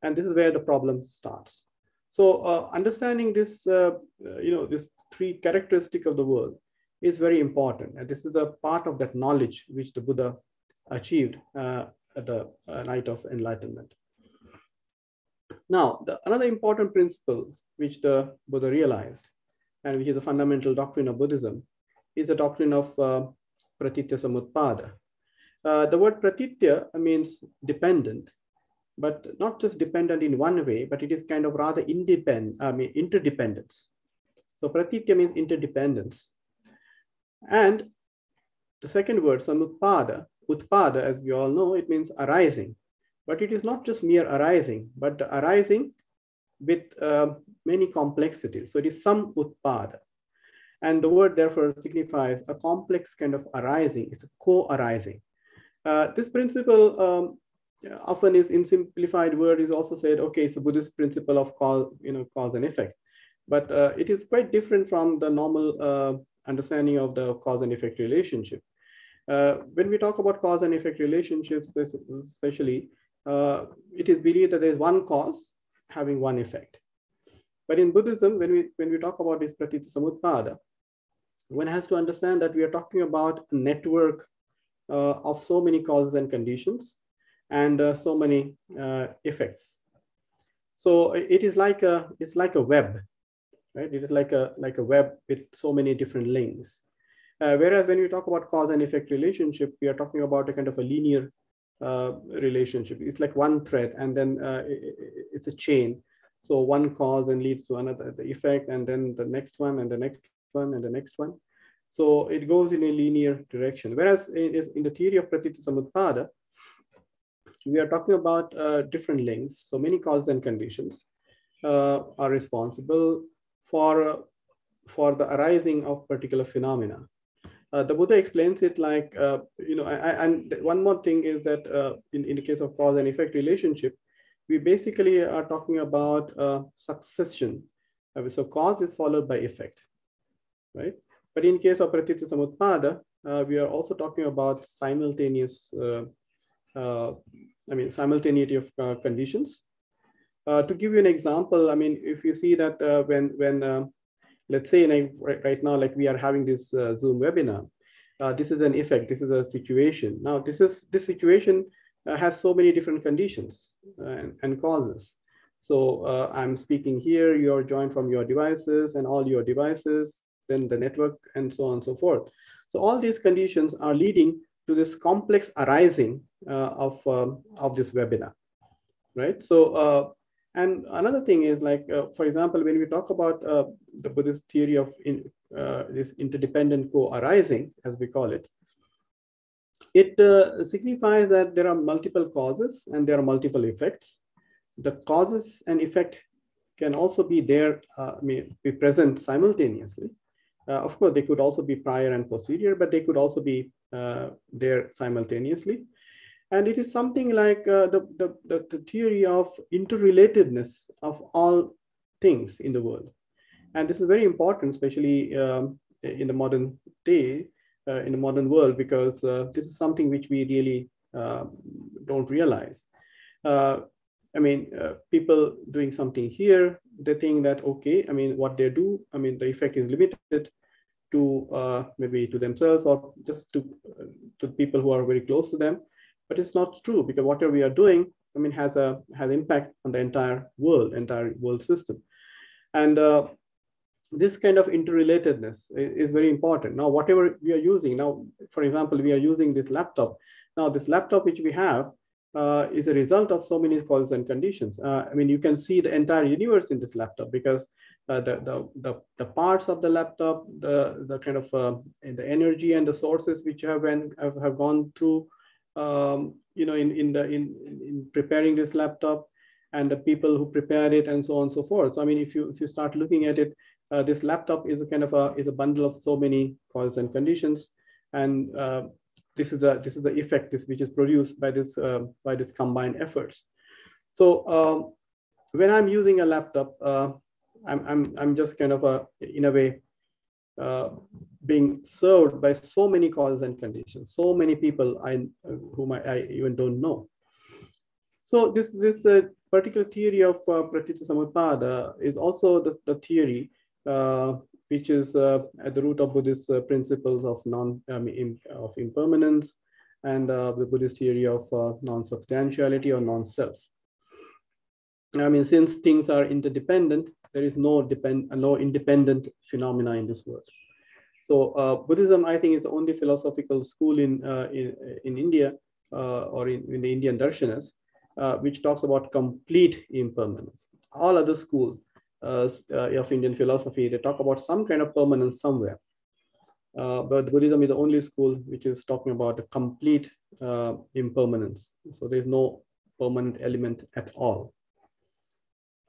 Speaker 4: And this is where the problem starts. So understanding this, this three characteristics of the world is very important. And this is a part of that knowledge which the Buddha achieved at the night of enlightenment. Now, another important principle which the Buddha realized, and which is a fundamental doctrine of Buddhism, is the doctrine of pratitya samutpada. The word pratitya means dependent, but not just dependent in one way, but it is kind of rather interdependence. So pratitya means interdependence. And the second word, samutpada, utpada, as we all know, it means arising. But it is not just mere arising, but arising with many complexities. So it is samutpada. And the word therefore signifies a complex kind of arising. It's a co-arising. This principle often is, in simplified word, is also said, okay, it's a Buddhist principle of cause and effect. But it is quite different from the normal understanding of the cause and effect relationship. When we talk about cause and effect relationships, especially, it is believed that there is one cause having one effect. But in Buddhism, when we talk about this Pratityasamutpada, one has to understand that we are talking about a network of so many causes and conditions and so many effects. So it is like a web, right? It is like a web with so many different links. Whereas when we talk about cause and effect relationship, we are talking about a kind of a linear relationship. It's like one thread, and then it's a chain. So one cause then leads to another, the effect, and then the next one, and the next one, and the next one. So it goes in a linear direction. Whereas in the theory of Pratityasamutpada, we are talking about different links. So many causes and conditions are responsible for the arising of particular phenomena. The Buddha explains it like, and one more thing is that in the case of cause and effect relationship, we basically are talking about succession. So cause is followed by effect, right? But in case of Pratityasamutpada, we are also talking about simultaneous, simultaneity of conditions. To give you an example, I mean, if you see that when let's say right now, like we are having this Zoom webinar, this is an effect, this is a situation. Now this situation has so many different conditions and causes. So I'm speaking here, you're joined from your devices and all your devices, then the network and so on and so forth. So all these conditions are leading to this complex arising of this webinar, right? So, and another thing is like, for example, when we talk about the Buddhist theory of this interdependent co-arising, as we call it, it signifies that there are multiple causes and there are multiple effects. The causes and effect can also be there, be present simultaneously. Of course, they could also be prior and posterior, but they could also be there simultaneously. And it is something like the theory of interrelatedness of all things in the world. And this is very important, especially in the modern day, in the modern world, because this is something which we really don't realize. People doing something here, they think that, okay, I mean, what they do, I mean, the effect is limited to maybe to themselves or just to people who are very close to them. But it's not true, because whatever we are doing, I mean, has impact on the entire world system. And this kind of interrelatedness is very important. Now, whatever we are using now, for example, we are using this laptop. Now, this laptop which we have is a result of so many causes and conditions. I mean, you can see the entire universe in this laptop, because the parts of the laptop, the kind of the energy and the sources which have gone through, in preparing this laptop, and the people who prepared it, and so on and so forth. So, I mean, if you start looking at it, this laptop is a kind of a bundle of so many causes and conditions, and this is the effect which is produced by this combined efforts. So when I'm using a laptop, I'm just kind of in a way being served by so many causes and conditions, so many people whom I even don't know. So this particular theory of Pratityasamutpada is also the theory which is at the root of Buddhist principles of impermanence and the Buddhist theory of non-substantiality or non-self. I mean, since things are interdependent, there is no independent phenomena in this world. So Buddhism, I think, is the only philosophical school in India or in the Indian darshanas which talks about complete impermanence. All other schools of Indian philosophy, they talk about some kind of permanence somewhere. But Buddhism is the only school which is talking about a complete impermanence. So there's no permanent element at all.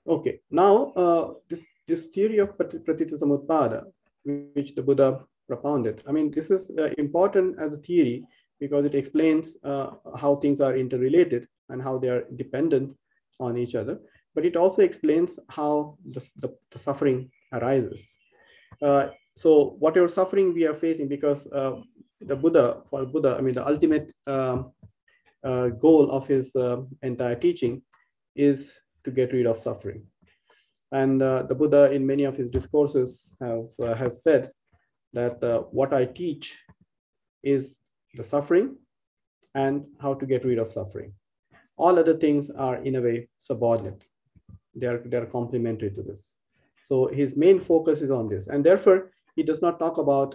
Speaker 4: Okay, now this theory of Pratityasamutpada, which the Buddha propounded, I mean, this is important as a theory because it explains how things are interrelated and how they are dependent on each other. But it also explains how the suffering arises. So whatever suffering we are facing, because the Buddha, I mean, the ultimate goal of his entire teaching is to get rid of suffering. And the Buddha, in many of his discourses, has said that what I teach is the suffering and how to get rid of suffering. All other things are, in a way, subordinate. They're complementary to this. So his main focus is on this. And therefore, he does not talk about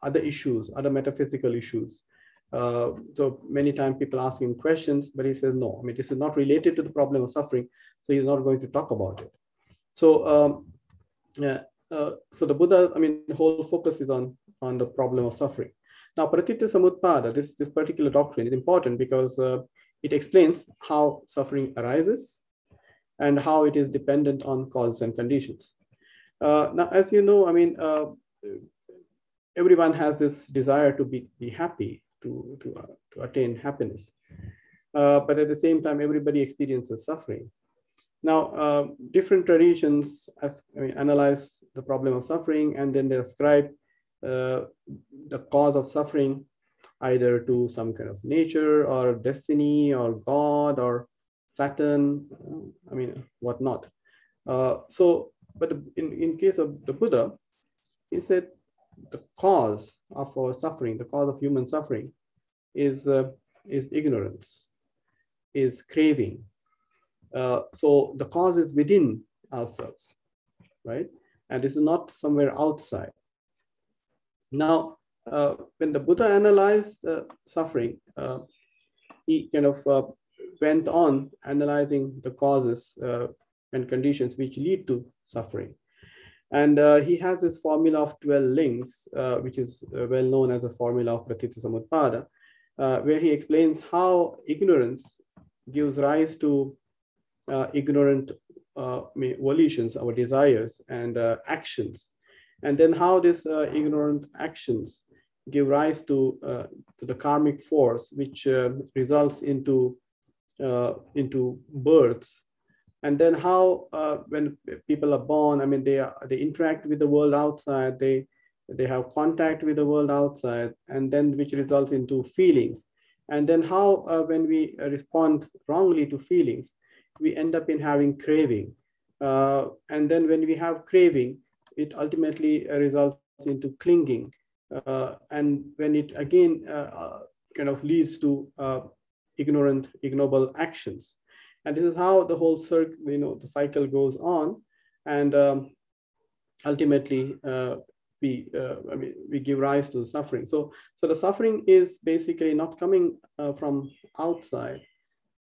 Speaker 4: other issues, other metaphysical issues. So many times people ask him questions, but he says, no, I mean, this is not related to the problem of suffering. So he's not going to talk about it. So, so the Buddha, I mean, the whole focus is on the problem of suffering. Now, Pratitya Samutpada, this particular doctrine is important because it explains how suffering arises and how it is dependent on causes and conditions. Now, as you know, I mean, everyone has this desire to be happy, to attain happiness. But at the same time, everybody experiences suffering. Now, different traditions analyze the problem of suffering, and then they ascribe the cause of suffering either to some kind of nature or destiny or God or Saturn, I mean, whatnot. But in case of the Buddha, he said the cause of our suffering, the cause of human suffering is ignorance, is craving. So the cause is within ourselves, right? And this is not somewhere outside. Now, when the Buddha analyzed suffering, he kind of went on analyzing the causes and conditions which lead to suffering. And he has this formula of 12 links, which is well known as a formula of Pratitya Samutpada, where he explains how ignorance gives rise to ignorant volitions, our desires and actions, and then how these ignorant actions give rise to the karmic force, which results into births, and then how when people are born, I mean, they interact with the world outside, they have contact with the world outside, and then which results into feelings, and then how when we respond wrongly to feelings, we end up in having craving. And then when we have craving, it ultimately results into clinging. And when it again kind of leads to ignorant, ignoble actions. And this is how the whole circle, the cycle goes on. And ultimately, we give rise to suffering. So the suffering is basically not coming from outside,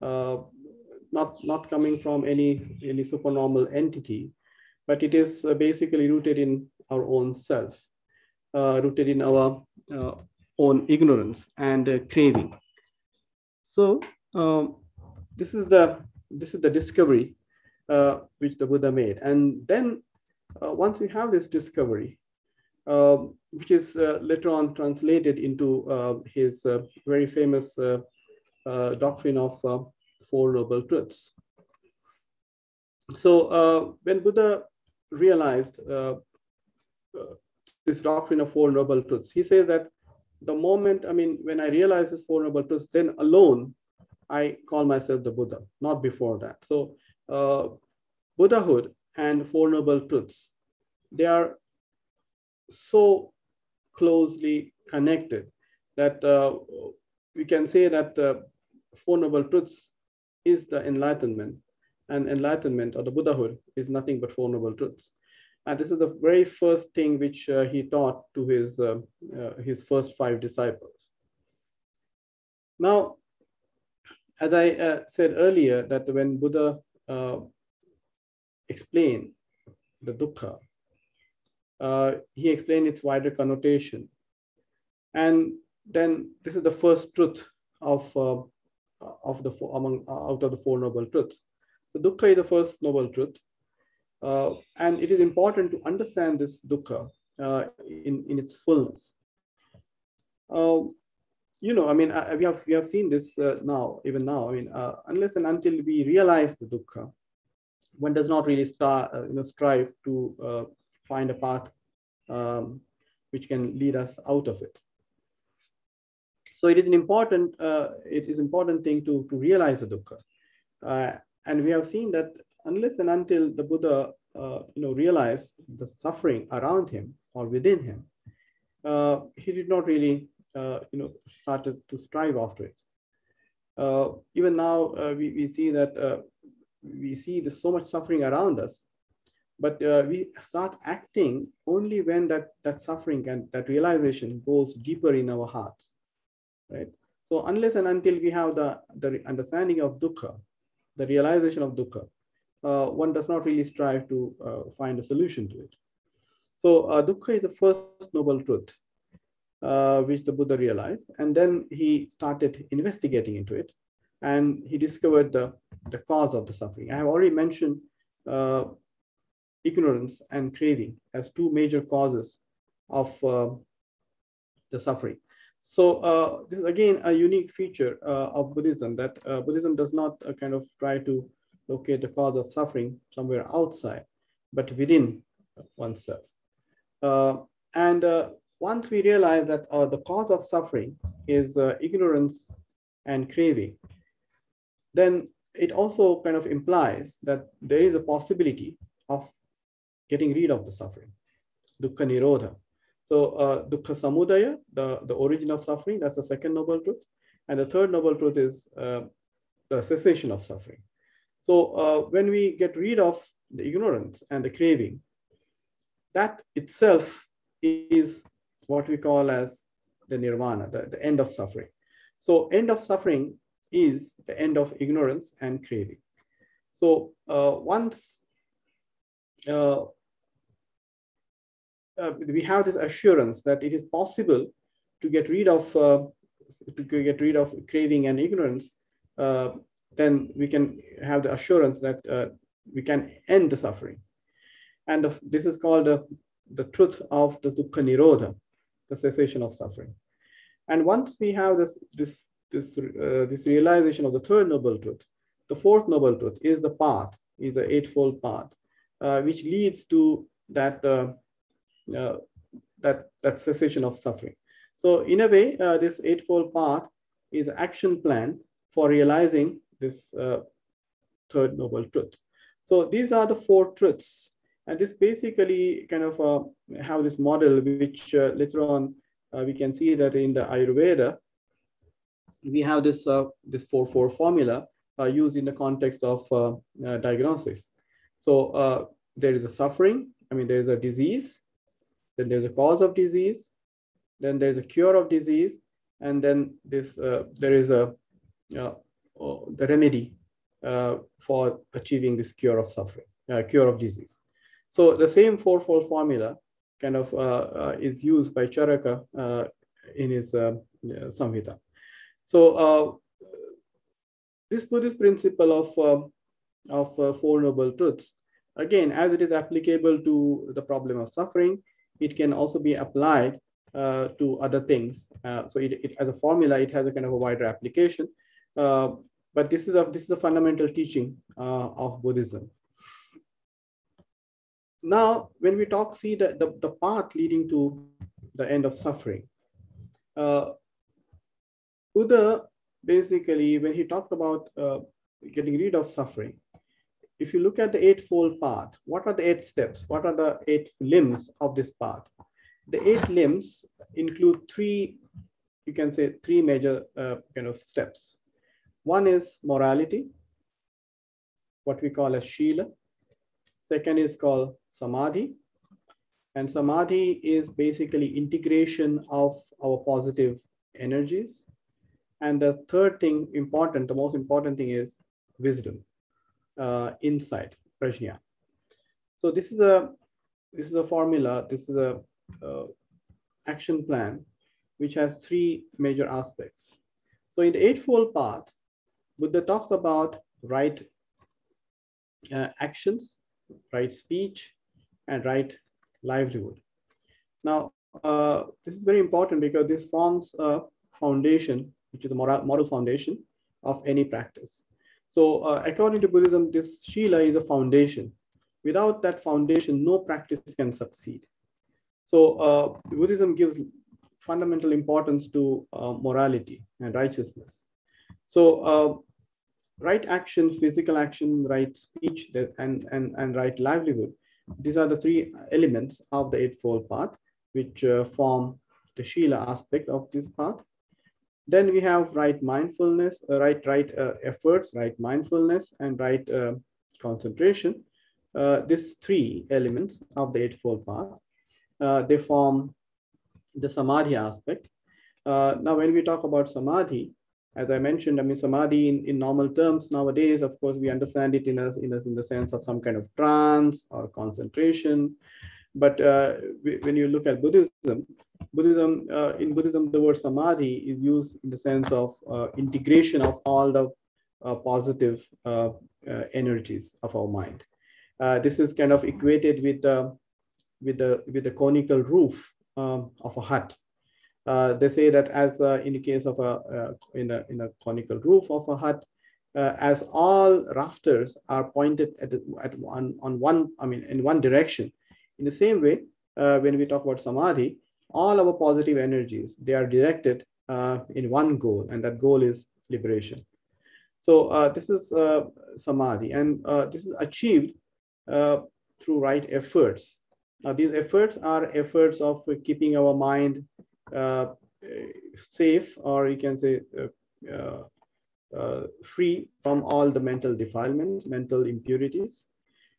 Speaker 4: not coming from any supernormal entity, but it is basically rooted in our own self, rooted in our own ignorance and craving. So this is the discovery which the Buddha made, and then once we have this discovery, which is later on translated into his very famous doctrine of Four Noble Truths. So when Buddha realized this doctrine of Four Noble Truths, he says that the moment, when I realize this Four Noble Truths, then alone I call myself the Buddha, not before that. So Buddhahood and Four Noble Truths, they are so closely connected that we can say that Four Noble Truths is the enlightenment, and enlightenment or the Buddhahood is nothing but Four Noble Truths. And this is the very first thing which he taught to his first 5 disciples. Now, as I said earlier, that when Buddha explained the Dukkha, he explained its wider connotation. And then this is the first truth out of the Four Noble Truths. So Dukkha is the first noble truth. And it is important to understand this Dukkha in its fullness. We have seen this now, even now. Unless and until we realize the Dukkha, one does not really strive to find a path which can lead us out of it. So it is an important, thing to realize the dukkha. And we have seen that unless and until the Buddha realized the suffering around him or within him, he did not really started to strive after it. Even now, we see that we see there's so much suffering around us, but we start acting only when that suffering and that realization goes deeper in our hearts, right? So unless and until we have the understanding of dukkha, the realization of dukkha, one does not really strive to find a solution to it. So dukkha is the first noble truth, which the Buddha realized, and then he started investigating into it, and he discovered the cause of the suffering. I have already mentioned ignorance and craving as two major causes of the suffering. So this is again a unique feature of Buddhism, that Buddhism does not kind of try to locate the cause of suffering somewhere outside, but within oneself. And once we realize that the cause of suffering is ignorance and craving, then it also kind of implies that there is a possibility of getting rid of the suffering, dukkha nirodha. So dukkha samudaya, the origin of suffering, that's the second noble truth. And the third noble truth is the cessation of suffering. So when we get rid of the ignorance and the craving, that itself is what we call as the nirvana, the end of suffering. So end of suffering is the end of ignorance and craving. So once we have this assurance that it is possible to get rid of craving and ignorance, then we can have the assurance that we can end the suffering. And this is called the truth of the dukkha nirodha, the cessation of suffering. And once we have this realization of the third noble truth, the fourth noble truth is the path, is the Eightfold Path, which leads to that cessation of suffering. So in a way, this Eightfold Path is an action plan for realizing this third noble truth. So these are the four truths. And this basically kind of have this model, which later on we can see that in the Ayurveda, we have this 4-4 formula used in the context of diagnosis. So there is a suffering, there is a disease, then there's a cause of disease, then there's a cure of disease, and then there is the remedy for achieving this cure of suffering, cure of disease. So the same 4-4 formula kind of is used by Charaka in his Samhita. So this Buddhist principle of Four Noble Truths, again, as it is applicable to the problem of suffering, it can also be applied to other things. So it as a formula, it has a kind of a wider application. But this is a fundamental teaching of Buddhism. Now, when we see the path leading to the end of suffering, Buddha basically, when he talked about getting rid of suffering, if you look at the Eightfold Path, what are the 8 steps? What are the 8 limbs of this path? The 8 limbs include 3, you can say 3 major kind of steps. One is morality, what we call as Shila. Second is called Samadhi. And Samadhi is basically integration of our positive energies. And the third thing important, the most important thing is wisdom, insight, prajna. So this is a formula, this is a action plan, which has 3 major aspects. So in the Eightfold Path, Buddha talks about right actions, right speech, and right livelihood. Now, this is very important because this forms a foundation, which is a moral foundation of any practice. So according to Buddhism, this Shila is a foundation. Without that foundation, no practice can succeed. So Buddhism gives fundamental importance to morality and righteousness. So right action, physical action, right speech, and right livelihood. These are the three elements of the Eightfold Path, which form the Shila aspect of this path. Then we have right mindfulness, right efforts, right mindfulness, and right concentration. These three elements of the Eightfold Path, they form the Samadhi aspect. Now, when we talk about Samadhi, as I mentioned, I mean, Samadhi in normal terms nowadays, of course, we understand it in the sense of some kind of trance or concentration. But when you look at Buddhism, in Buddhism, the word Samadhi is used in the sense of integration of all the positive energies of our mind. This is kind of equated with the conical roof of a hut. They say that as in the case of in a conical roof of a hut, as all rafters are pointed in one direction. In the same way, when we talk about Samadhi, all our positive energies, they are directed in one goal, and that goal is liberation. So this is Samadhi, and this is achieved through right efforts. Now, these efforts are efforts of keeping our mind safe, or you can say free from all the mental defilements, mental impurities,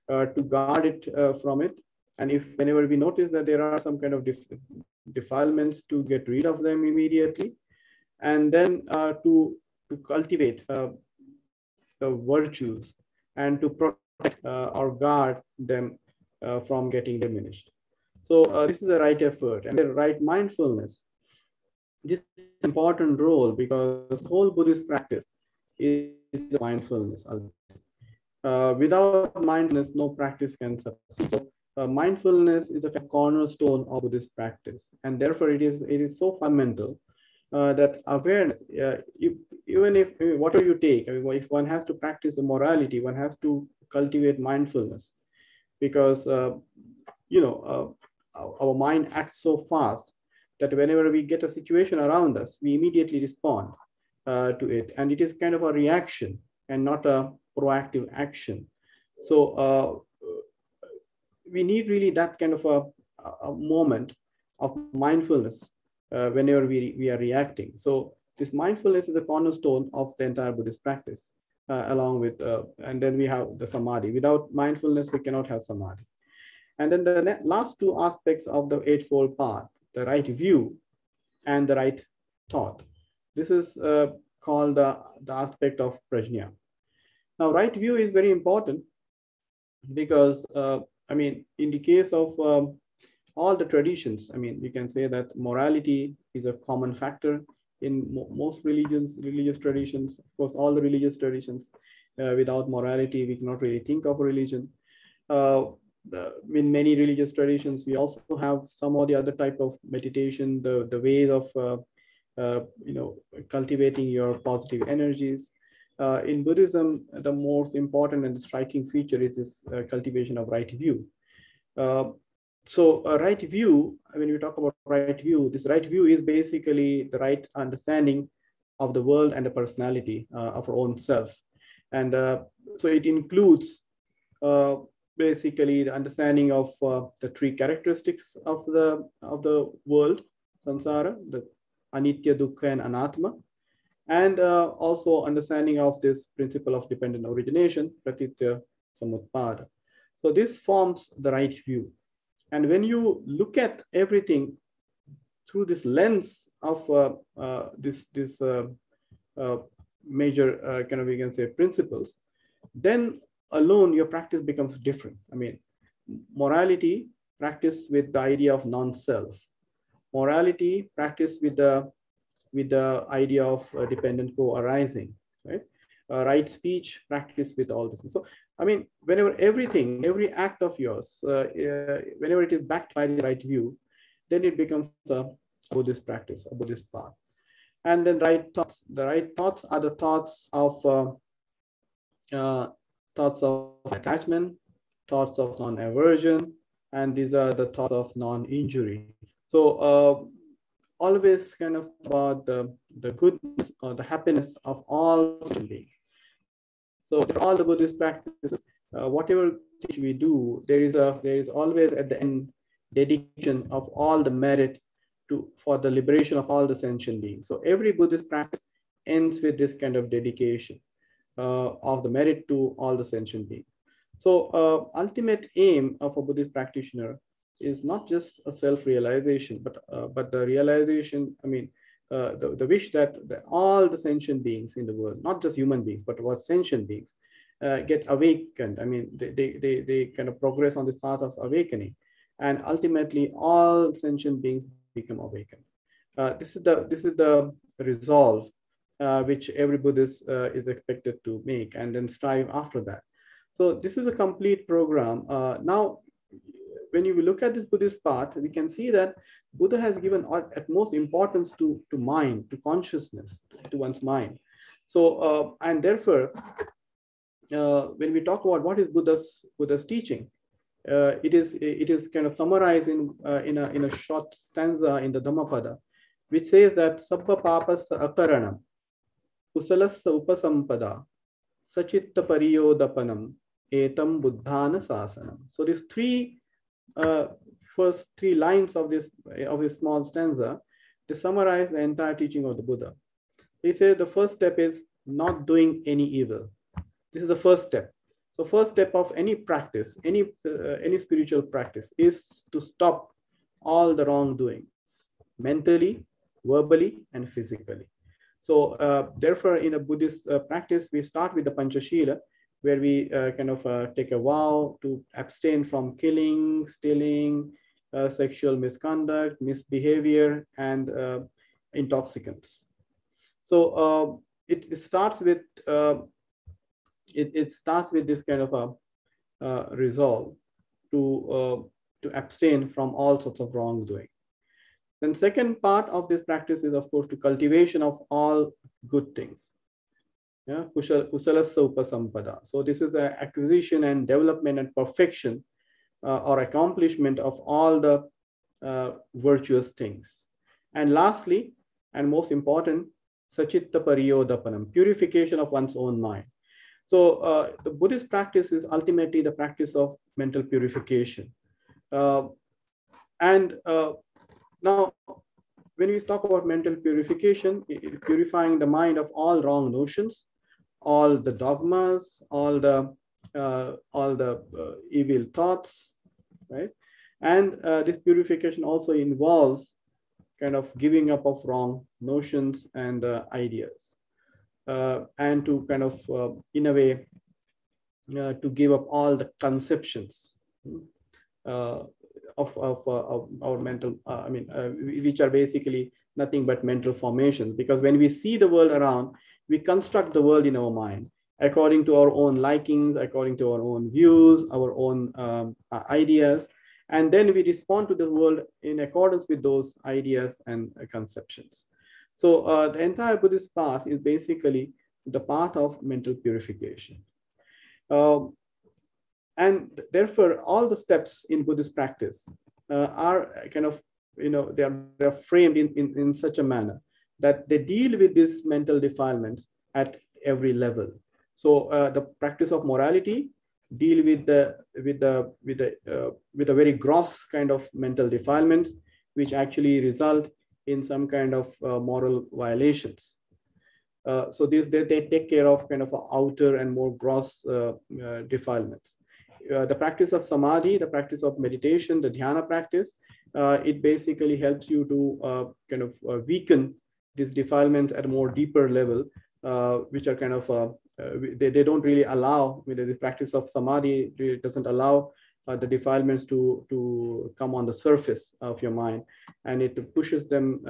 Speaker 4: to guard it from it. And whenever we notice that there are some kind of defilements, to get rid of them immediately, and then to cultivate the virtues and to protect or guard them from getting diminished. So this is the right effort, and the right mindfulness. This is an important role because the whole Buddhist practice is mindfulness. Without mindfulness, no practice can succeed. So mindfulness is a cornerstone of Buddhist practice, and therefore it is so fundamental that awareness, even if whatever you take, I mean, if one has to practice the morality, one has to cultivate mindfulness, because our mind acts so fast that whenever we get a situation around us, we immediately respond to it, and it is kind of a reaction and not a proactive action. So we need really that kind of a moment of mindfulness whenever we are reacting. So this mindfulness is a cornerstone of the entire Buddhist practice, along with, and then we have the Samadhi. Without mindfulness, we cannot have Samadhi. And then the last two aspects of the Eightfold Path, the right view and the right thought. This is called the aspect of prajna. Now, right view is very important because, I mean, in the case of all the traditions, I mean, you can say that morality is a common factor in most religious traditions. Of course, all the religious traditions, without morality, we cannot really think of a religion. In many religious traditions, we also have some or the other type of meditation, the ways of cultivating your positive energies. In Buddhism, the most important and striking feature is this cultivation of right view. So a right view, when we talk about right view, this right view is basically the right understanding of the world and the personality of our own self. And so it includes basically the understanding of the three characteristics of the world, samsara, the anitya, dukkha, and anatma, and also understanding of this principle of dependent origination, pratitya samutpada. So this forms the right view. And when you look at everything through this lens of this major kind of, we can say, principles, then alone your practice becomes different. I mean, morality practice with the idea of non-self. Morality practice with the idea of dependent co-arising, right? Right speech practice with all this. So, I mean, whenever every act of yours, whenever it is backed by the right view, then it becomes a Buddhist practice, a Buddhist path. And then right thoughts. The right thoughts are the thoughts of attachment, thoughts of non-aversion, And these are the thoughts of non-injury. So always kind of about the goodness or the happiness of all sentient beings. So for all the Buddhist practices, whatever we do, there is always at the end dedication of all the merit for the liberation of all the sentient beings. So every Buddhist practice ends with this kind of dedication of the merit to all the sentient beings. So ultimate aim of a Buddhist practitioner is not just a self-realization, but the realization, the wish that all the sentient beings in the world, not just human beings, but what sentient beings, get awakened. I mean, they kind of progress on this path of awakening, and ultimately all sentient beings become awakened. This is the resolve which every Buddhist is expected to make, and then strive after that. So this is a complete program. Now, when you look at this Buddhist path, we can see that Buddha has given utmost importance to mind, to consciousness, to one's mind. So, and therefore, when we talk about what is Buddha's teaching, it is kind of summarized in a short stanza in the Dhammapada, which says that Sabba Papasa Akaranam, Kusalassa Upasampada, Sachitta Pariyodapanam, Etam Buddhana Sasanam. So these first three lines of this small stanza, they summarize the entire teaching of the Buddha. He said the first step is not doing any evil. This is the first step. So first step of any practice, any spiritual practice, is to stop all the wrongdoings, mentally, verbally, and physically. So therefore, in a Buddhist practice, we start with the Panchashila, where we take a vow to abstain from killing, stealing, sexual misconduct, misbehavior, and intoxicants. So it starts with this kind of a resolve to abstain from all sorts of wrongdoing. Then second part of this practice is, of course, to cultivation of all good things. Yeah, kusalassa upasampada. So this is an acquisition and development and perfection or accomplishment of all the virtuous things. And lastly, and most important, sachitta pariyodapanam, purification of one's own mind. So the Buddhist practice is ultimately the practice of mental purification. Now, when we talk about mental purification, purifying the mind of all wrong notions, all the dogmas, all the evil thoughts, right? And this purification also involves kind of giving up of wrong notions and ideas, and to kind of, in a way, to give up all the conceptions of our mental, which are basically nothing but mental formations. Because when we see the world around, we construct the world in our mind according to our own likings, according to our own views, our own ideas, and then we respond to the world in accordance with those ideas and conceptions. So the entire Buddhist path is basically the path of mental purification. And therefore, all the steps in Buddhist practice are kind of, they are framed in such a manner that they deal with these mental defilements at every level. So the practice of morality deal with the very gross kind of mental defilements, which actually result in some kind of moral violations. So they take care of kind of outer and more gross defilements. The practice of samadhi, the practice of meditation, the dhyana practice, it basically helps you to kind of weaken these defilements at a more deeper level, which are kind of, they don't really allow, the practice of samadhi really doesn't allow the defilements to come on the surface of your mind, and it pushes them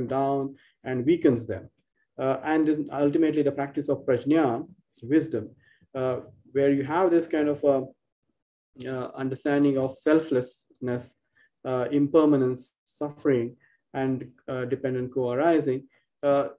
Speaker 4: down and weakens them. And ultimately the practice of prajna, wisdom, where you have this kind of understanding of selflessness, impermanence, suffering, and dependent co-arising.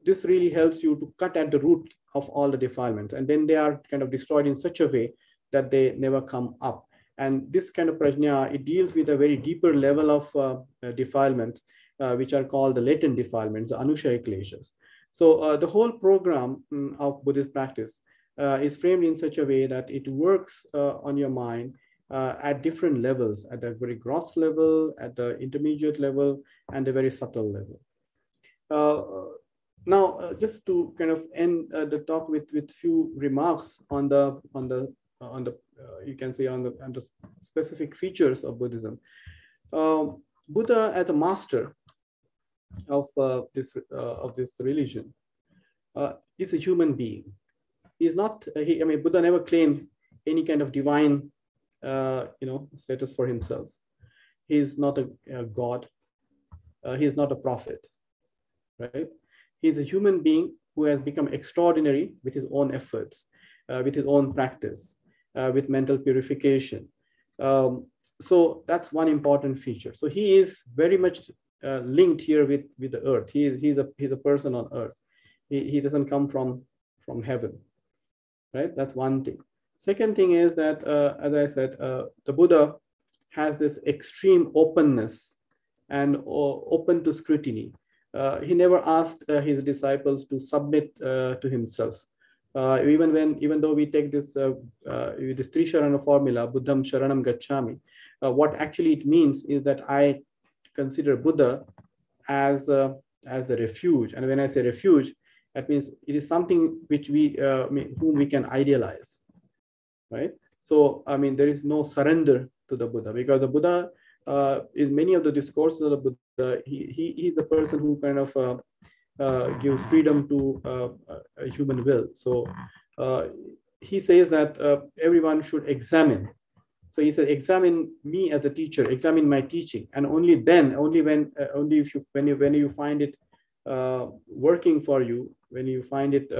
Speaker 4: This really helps you to cut at the root of all the defilements, and then they are kind of destroyed in such a way that they never come up. And this kind of prajna, it deals with a very deeper level of defilement, which are called the latent defilements, the anushaya kleshas. So the whole program of Buddhist practice is framed in such a way that it works on your mind at different levels, at the very gross level, at the intermediate level, and the very subtle level. Now, just to kind of end the talk with few remarks on the you can say on the specific features of Buddhism. Buddha, as a master of this religion, is a human being. He's not. I mean, Buddha never claimed any kind of divine, status for himself. He is not a god. He is not a prophet, right? He is a human being who has become extraordinary with his own efforts, with his own practice, with mental purification. So that's one important feature. So he is very much linked here with the earth. He's a person on earth. He doesn't come from heaven, right? That's one thing. Second thing is that, as I said, the Buddha has this extreme openness and open to scrutiny. He never asked his disciples to submit to himself. Even though we take this Trisharana formula, Buddham Sharanam Gacchami, what actually it means is that I consider Buddha as the refuge. And when I say refuge, that means it is something which whom we can idealize, right? So, I mean, there is no surrender to the Buddha, because the Buddha is many of the discourses of the Buddha, he's a person who kind of gives freedom to a human will. So he says that everyone should examine. So he said, examine me as a teacher, examine my teaching, and only then, when you find it working for you, when you find it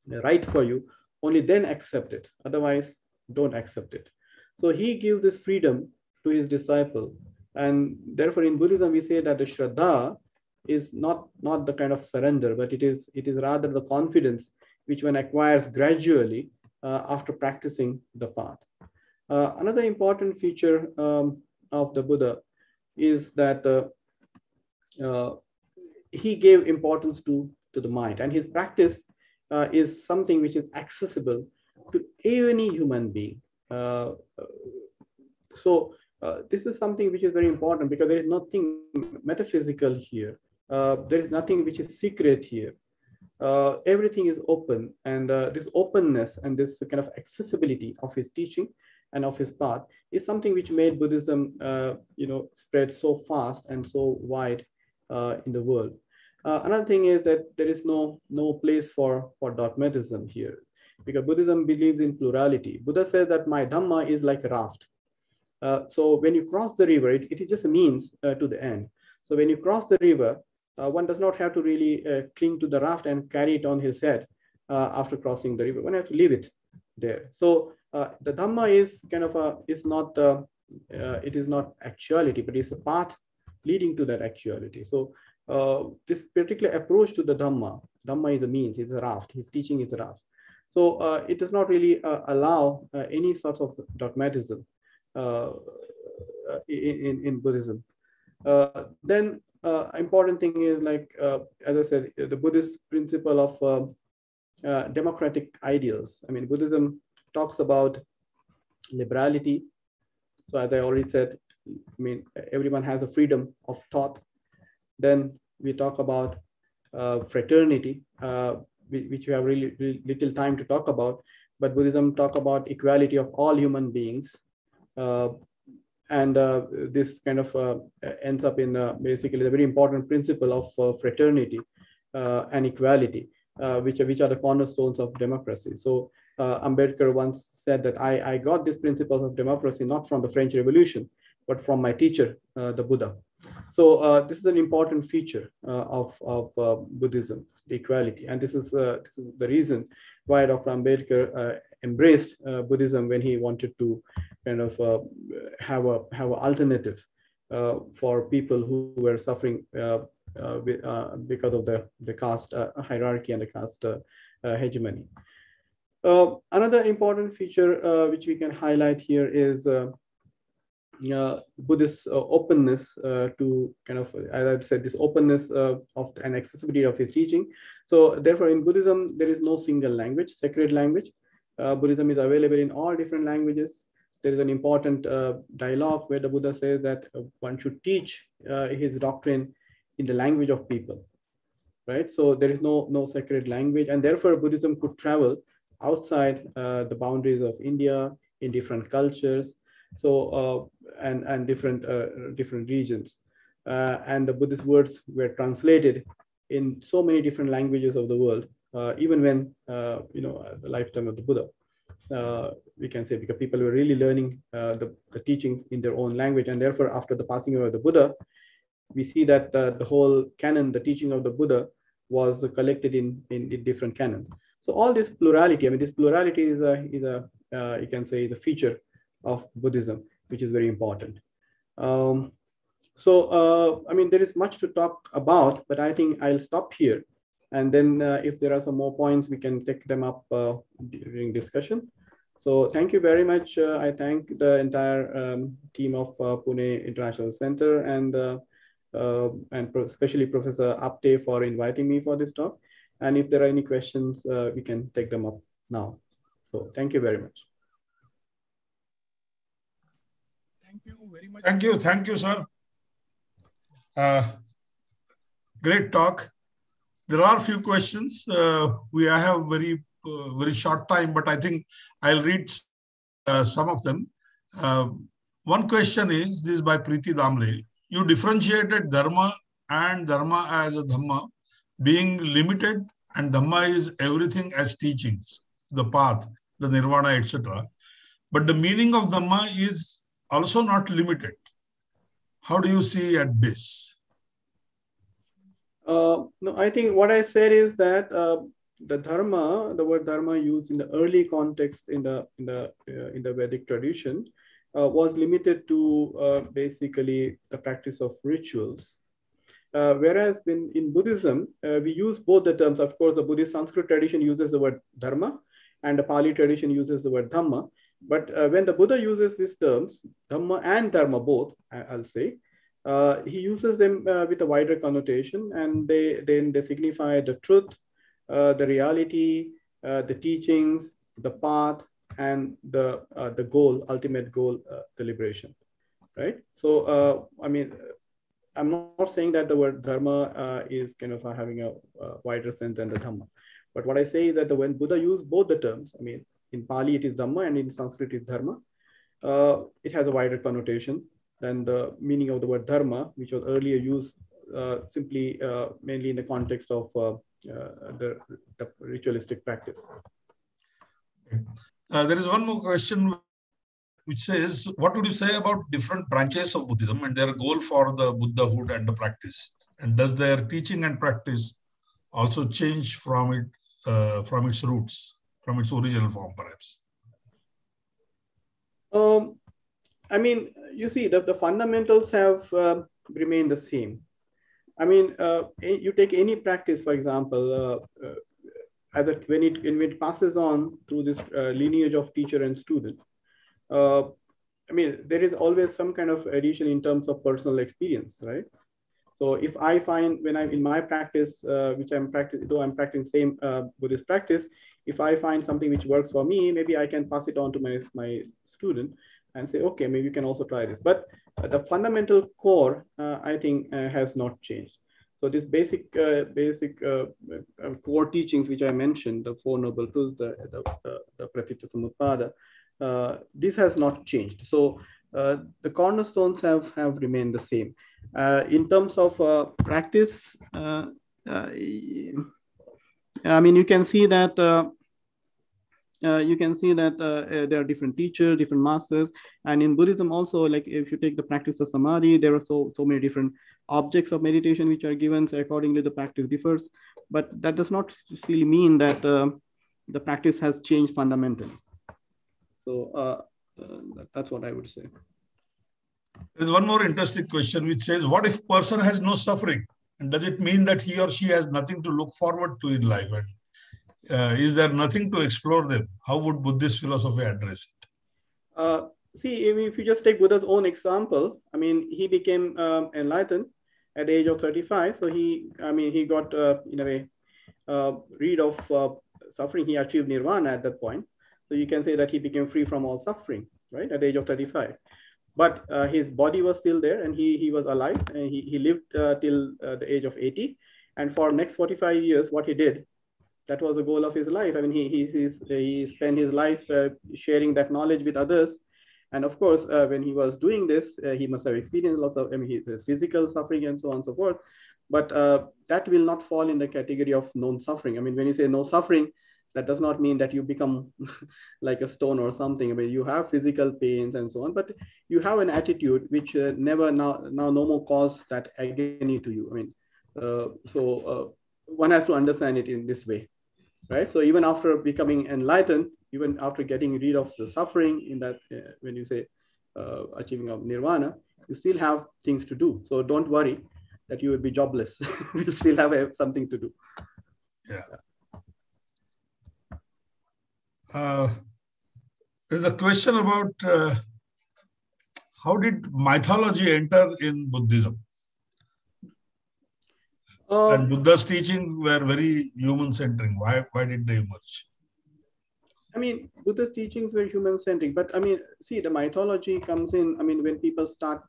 Speaker 4: right for you, only then accept it. Otherwise, don't accept it. So he gives this freedom to his disciple, and therefore in Buddhism we say that the Shraddha is not the kind of surrender, but it is rather the confidence which one acquires gradually after practicing the path. Another important feature of the Buddha is that he gave importance to the mind, and his practice is something which is accessible to any human being. So this is something which is very important, because there is nothing metaphysical here. There is nothing which is secret here. Everything is open, and this openness and this kind of accessibility of his teaching and of his path is something which made Buddhism, spread so fast and so wide in the world. Another thing is that there is no place for dogmatism here, because Buddhism believes in plurality. Buddha says that my Dhamma is like a raft. So when you cross the river, it is just a means to the end. So when you cross the river, one does not have to really cling to the raft and carry it on his head after crossing the river. One has to leave it there. So the Dhamma is kind of it is not actuality, but it's a path leading to that actuality. So this particular approach to the Dhamma is a means, it's a raft. His teaching is a raft. So it does not really allow any sort of dogmatism in Buddhism. Then important thing is, like, as I said, the Buddhist principle of democratic ideals. I mean, Buddhism talks about liberality. So as I already said, I mean, everyone has a freedom of thought. Then we talk about fraternity, which we have really little time to talk about, but Buddhism talk about equality of all human beings. And this kind of ends up in basically the very important principle of fraternity and equality, which are the cornerstones of democracy. So Ambedkar once said that I got these principles of democracy not from the French Revolution, but from my teacher, the Buddha. So this is an important feature of Buddhism, the equality. And this is the reason why Dr. Ambedkar embraced Buddhism when he wanted to kind of have an alternative for people who were suffering because of the caste hierarchy and the caste hegemony. Another important feature which we can highlight here is Buddhist openness to kind of, as I said, this openness of and accessibility of his teaching. So therefore, in Buddhism, there is no single language, sacred language. Buddhism is available in all different languages. There is an important dialogue where the Buddha says that one should teach his doctrine in the language of people, right? So there is no sacred language, and therefore Buddhism could travel outside the boundaries of India in different cultures, so and different regions, and the Buddhist words were translated in so many different languages of the world, even when the lifetime of the Buddha. We can say, because people were really learning the teachings in their own language, and therefore after the passing away of the Buddha, we see that the whole canon, the teaching of the Buddha, was collected in different canons. So all this plurality, I mean, this plurality is a you can say the feature of Buddhism, which is very important. I mean, there is much to talk about, but I think I'll stop here. And then if there are some more points, we can take them up during discussion. So thank you very much. I thank the entire team of Pune International Center and especially Professor Apte for inviting me for this talk. And if there are any questions, we can take them up now. So thank you very much.
Speaker 1: Thank you very much.
Speaker 2: Thank you, sir. Great talk. There are a few questions. We have very short time, but I think I'll read some of them. One question is this by Preeti Damle. You differentiated Dharma and Dharma as a Dhamma being limited, and Dhamma is everything as teachings, the path, the nirvana, etc. But the meaning of Dhamma is also not limited. How do you see at this?
Speaker 4: No, I think what I said is that the Dharma, the word Dharma used in the early context in the Vedic tradition was limited to basically the practice of rituals. Whereas in Buddhism, we use both the terms. Of course, the Buddhist Sanskrit tradition uses the word Dharma, and the Pali tradition uses the word Dhamma. But when the Buddha uses these terms, Dhamma and Dharma both, I'll say, he uses them with a wider connotation, and they signify the truth, the reality, the teachings, the path, and the goal, ultimate goal, the liberation, right? So, I mean, I'm not saying that the word Dharma is kind of having a wider sense than the Dhamma. But what I say is that when Buddha used both the terms, I mean, in Pali it is Dhamma and in Sanskrit it is Dharma, it has a wider connotation than the meaning of the word Dharma, which was earlier used simply mainly in the context of the ritualistic practice.
Speaker 2: There is one more question which says, what would you say about different branches of Buddhism and their goal for the Buddhahood and the practice? And does their teaching and practice also change from its roots, from its original form, perhaps?
Speaker 4: I mean, you see, the fundamentals have remained the same. I mean, you take any practice, for example, when it passes on through this lineage of teacher and student, I mean, there is always some kind of addition in terms of personal experience, right? So if I find when I'm in my practice, which I'm practicing, though I'm practicing same Buddhist practice, if I find something which works for me, maybe I can pass it on to my student and say, okay, maybe you can also try this. But the fundamental core, I think, has not changed. So this basic core teachings which I mentioned, the Four Noble Truths, the Pratitya Samutpada, this has not changed. So the cornerstones have remained the same. In terms of practice, I mean, you can see that there are different teachers, different masters, and in Buddhism also, like if you take the practice of samadhi, there are so many different objects of meditation which are given. So accordingly, the practice differs, but that does not really mean that the practice has changed fundamentally. So that's what I would say.
Speaker 2: There's one more interesting question which says, what if person has no suffering? And does it mean that he or she has nothing to look forward to in life? And Is there nothing to explore them? How would Buddhist philosophy address it?
Speaker 4: See, if you just take Buddha's own example, I mean, he became enlightened at the age of 35. So he got, in a way, rid of suffering. He achieved nirvana at that point. So you can say that he became free from all suffering, right, at the age of 35. But his body was still there, and he was alive, and he lived till the age of 80. And for next 45 years, what he did, that was the goal of his life. I mean, he spent his life sharing that knowledge with others. And of course, when he was doing this, he must have experienced lots of physical suffering and so on and so forth. But that will not fall in the category of known suffering. I mean, when you say no suffering, that does not mean that you become like a stone or something. I mean, you have physical pains and so on, but you have an attitude which never now no more cause that agony to you. I mean, so one has to understand it in this way, right? So even after becoming enlightened, even after getting rid of the suffering in that, when you say achieving of nirvana, you still have things to do. So don't worry that you will be jobless. You'll still have something to do.
Speaker 2: Yeah. There's a question about how did mythology enter in Buddhism? And Buddha's teachings were very human-centering. Why did they emerge?
Speaker 4: I mean, Buddha's teachings were human-centric, but I mean, see, the mythology comes in. I mean, when people start,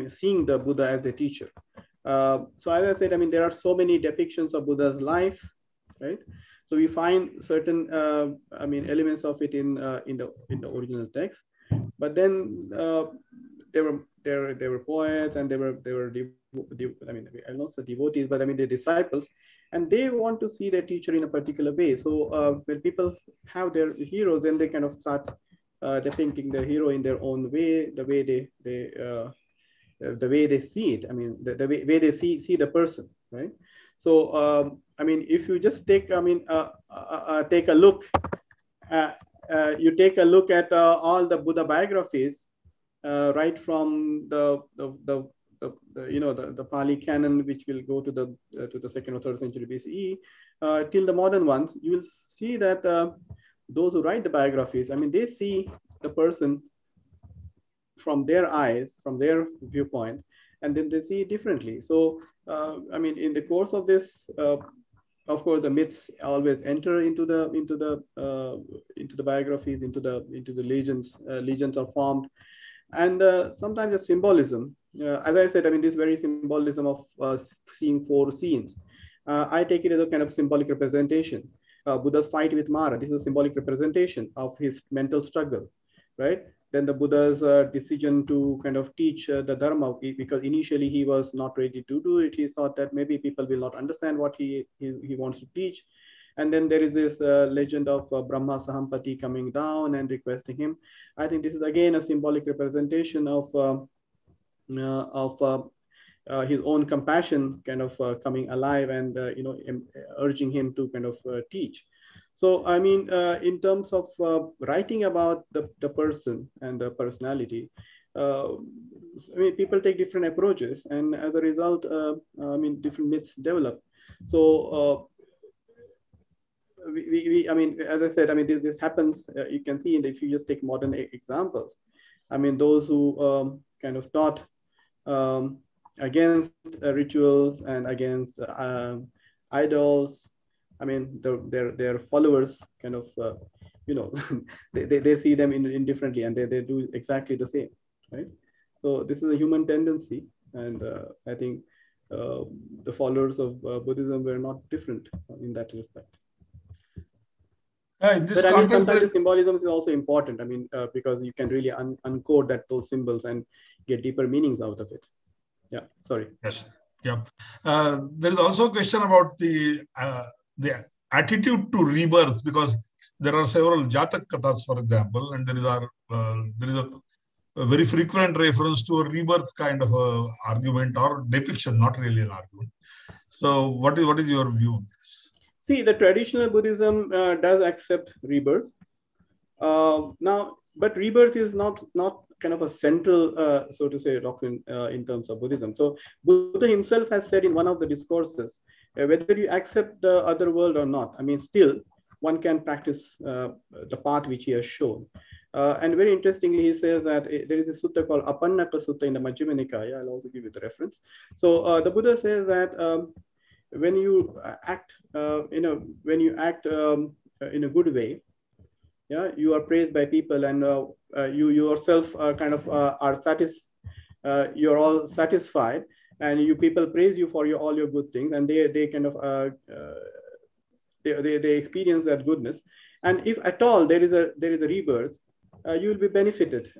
Speaker 4: seeing the Buddha as a teacher. So as I said, I mean, there are so many depictions of Buddha's life, right? So we find certain, elements of it in the original text, but then there were poets, and there were I'll not say devotees, but I mean the disciples, and they want to see their teacher in a particular way. So when people have their heroes, then they kind of start depicting the hero in their own way, the way they see it. I mean, the way they see the person, right? So I mean, if you just take a look, you take a look at all the Buddha biographies, right from the Pali canon, which will go to the 2nd or 3rd century BCE, till the modern ones, you will see that those who write the biographies, I mean, they see the person from their eyes, from their viewpoint, and then they see it differently. So, I mean, in the course of this, of course, the myths always enter into the biographies, into the legends. Legends are formed, and sometimes the symbolism. As I said, I mean, this very symbolism of seeing 4 scenes. I take it as a kind of symbolic representation. Buddha's fight with Mara, this is a symbolic representation of his mental struggle, right? Then the Buddha's decision to kind of teach the Dharma, because initially he was not ready to do it. He thought that maybe people will not understand what he wants to teach. And then there is this legend of Brahma Sahampati coming down and requesting him. I think this is again a symbolic representation of his own compassion kind of coming alive and urging him to kind of teach. So I mean, in terms of writing about the person and the personality, I mean, people take different approaches, and as a result, I mean, different myths develop. So I mean, as I said, I mean, this happens. You can see if you just take modern examples. I mean, those who kind of taught against rituals and against idols. I mean, their followers kind of, they see them indifferently, and they do exactly the same, right? So this is a human tendency, and I think the followers of Buddhism were not different in that respect.
Speaker 2: In this
Speaker 4: but I mean,
Speaker 2: context,
Speaker 4: sometimes the symbolism is also important. I mean, because you can really uncode those symbols and get deeper meanings out of it. Yeah, sorry.
Speaker 2: Yes. Yeah. There is also a question about the attitude to rebirth, because there are several Jatak Kathas, for example, and there is a very frequent reference to a rebirth kind of a argument or depiction, not really an argument. So what is your view of this?
Speaker 4: See, the traditional Buddhism does accept rebirth. Now, but rebirth is not kind of a central, so to say, doctrine in terms of Buddhism. So Buddha himself has said in one of the discourses whether you accept the other world or not, I mean, still one can practice the path which he has shown. And very interestingly, he says that there is a sutta called Apannaka Sutta in the Majjhima Nikaya. I'll also give you the reference. So the Buddha says that when you act, when you act in a good way, yeah, you are praised by people, and you yourself are satisfied. You're all satisfied, and you people praise you for all your good things, and they kind of they experience that goodness. And if at all there is a rebirth, you will be benefited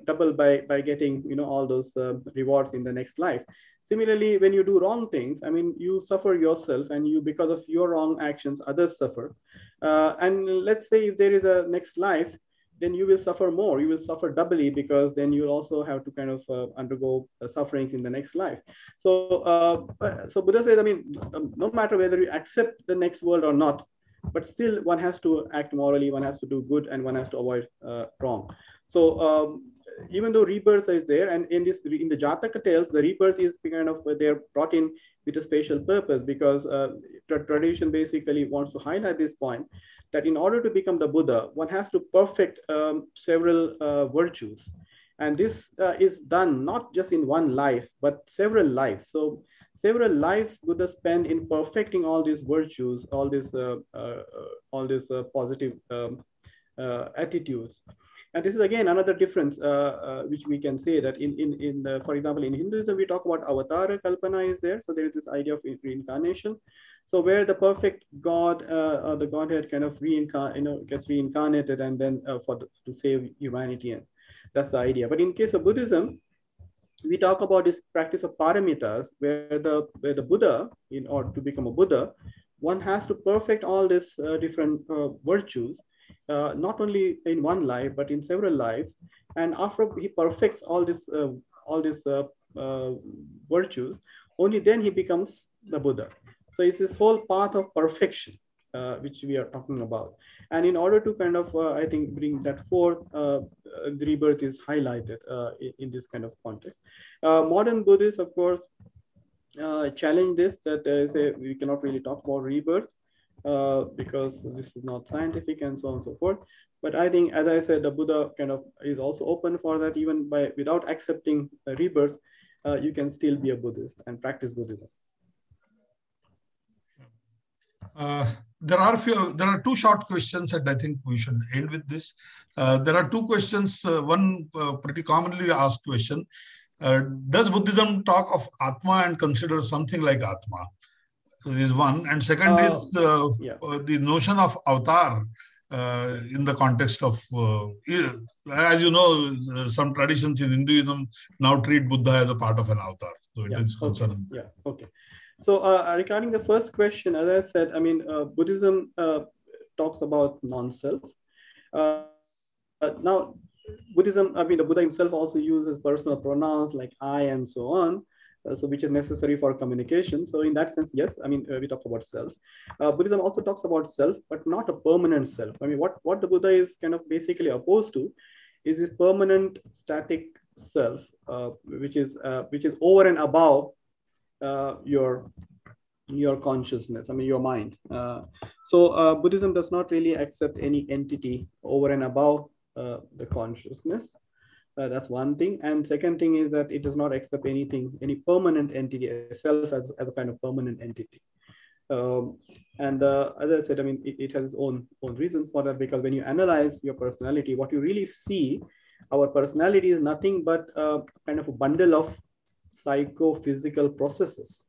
Speaker 4: double by getting all those rewards in the next life. Similarly, when you do wrong things, I mean, you suffer yourself, and you, because of your wrong actions, others suffer. And let's say if there is a next life, then you will suffer more. You will suffer doubly, because then you also have to kind of undergo sufferings in the next life. So, so Buddha says, I mean, no matter whether you accept the next world or not, but still one has to act morally, one has to do good, and one has to avoid wrong. So even though rebirth is there, and in the Jataka tales, the rebirth is kind of they're brought in with a special purpose, because tradition basically wants to highlight this point, that in order to become the Buddha, one has to perfect several virtues. And this is done not just in one life, but several lives. So several lives Buddha spend in perfecting all these virtues, all these positive attitudes. And this is again another difference which we can say, that for example, in Hinduism, we talk about avatara kalpana is there. So there is this idea of reincarnation. So where the perfect God, the Godhead kind of gets reincarnated, and then to save humanity, and that's the idea. But in case of Buddhism, we talk about this practice of paramitas, where the Buddha, in order to become a Buddha, one has to perfect all these different virtues, not only in one life, but in several lives. And after he perfects all these virtues, only then he becomes the Buddha. So it's this whole path of perfection, which we are talking about. And in order to kind of, I think, bring that forth, the rebirth is highlighted in this kind of context. Modern Buddhists, of course, challenge this, that they say we cannot really talk about rebirth because this is not scientific, and so on and so forth. But I think, as I said, the Buddha kind of is also open for that. Even without accepting a rebirth, you can still be a Buddhist and practice Buddhism.
Speaker 2: There are two short questions, and I think we should end with this. There are two questions. One pretty commonly asked question: does Buddhism talk of Atma and consider something like Atma? Is one, and second is the notion of avatar in the context of, as you know, some traditions in Hinduism now treat Buddha as a part of an avatar. So it is concerned.
Speaker 4: Yeah. Okay. So regarding the first question, as I said, I mean, Buddhism talks about non-self. Now, Buddhism, I mean, the Buddha himself also uses personal pronouns like I and so on, so which is necessary for communication. So in that sense, yes, I mean, we talk about self. Buddhism also talks about self, but not a permanent self. I mean, what the Buddha is kind of basically opposed to is this permanent static self, which is over and above your consciousness, I mean, your mind. So Buddhism does not really accept any entity over and above the consciousness. That's one thing. And second thing is that it does not accept any permanent entity, self as a kind of permanent entity. And as I said, I mean, it has its own reasons for that, because when you analyze your personality, what you really see, our personality is nothing but kind of a bundle of psychophysical processes.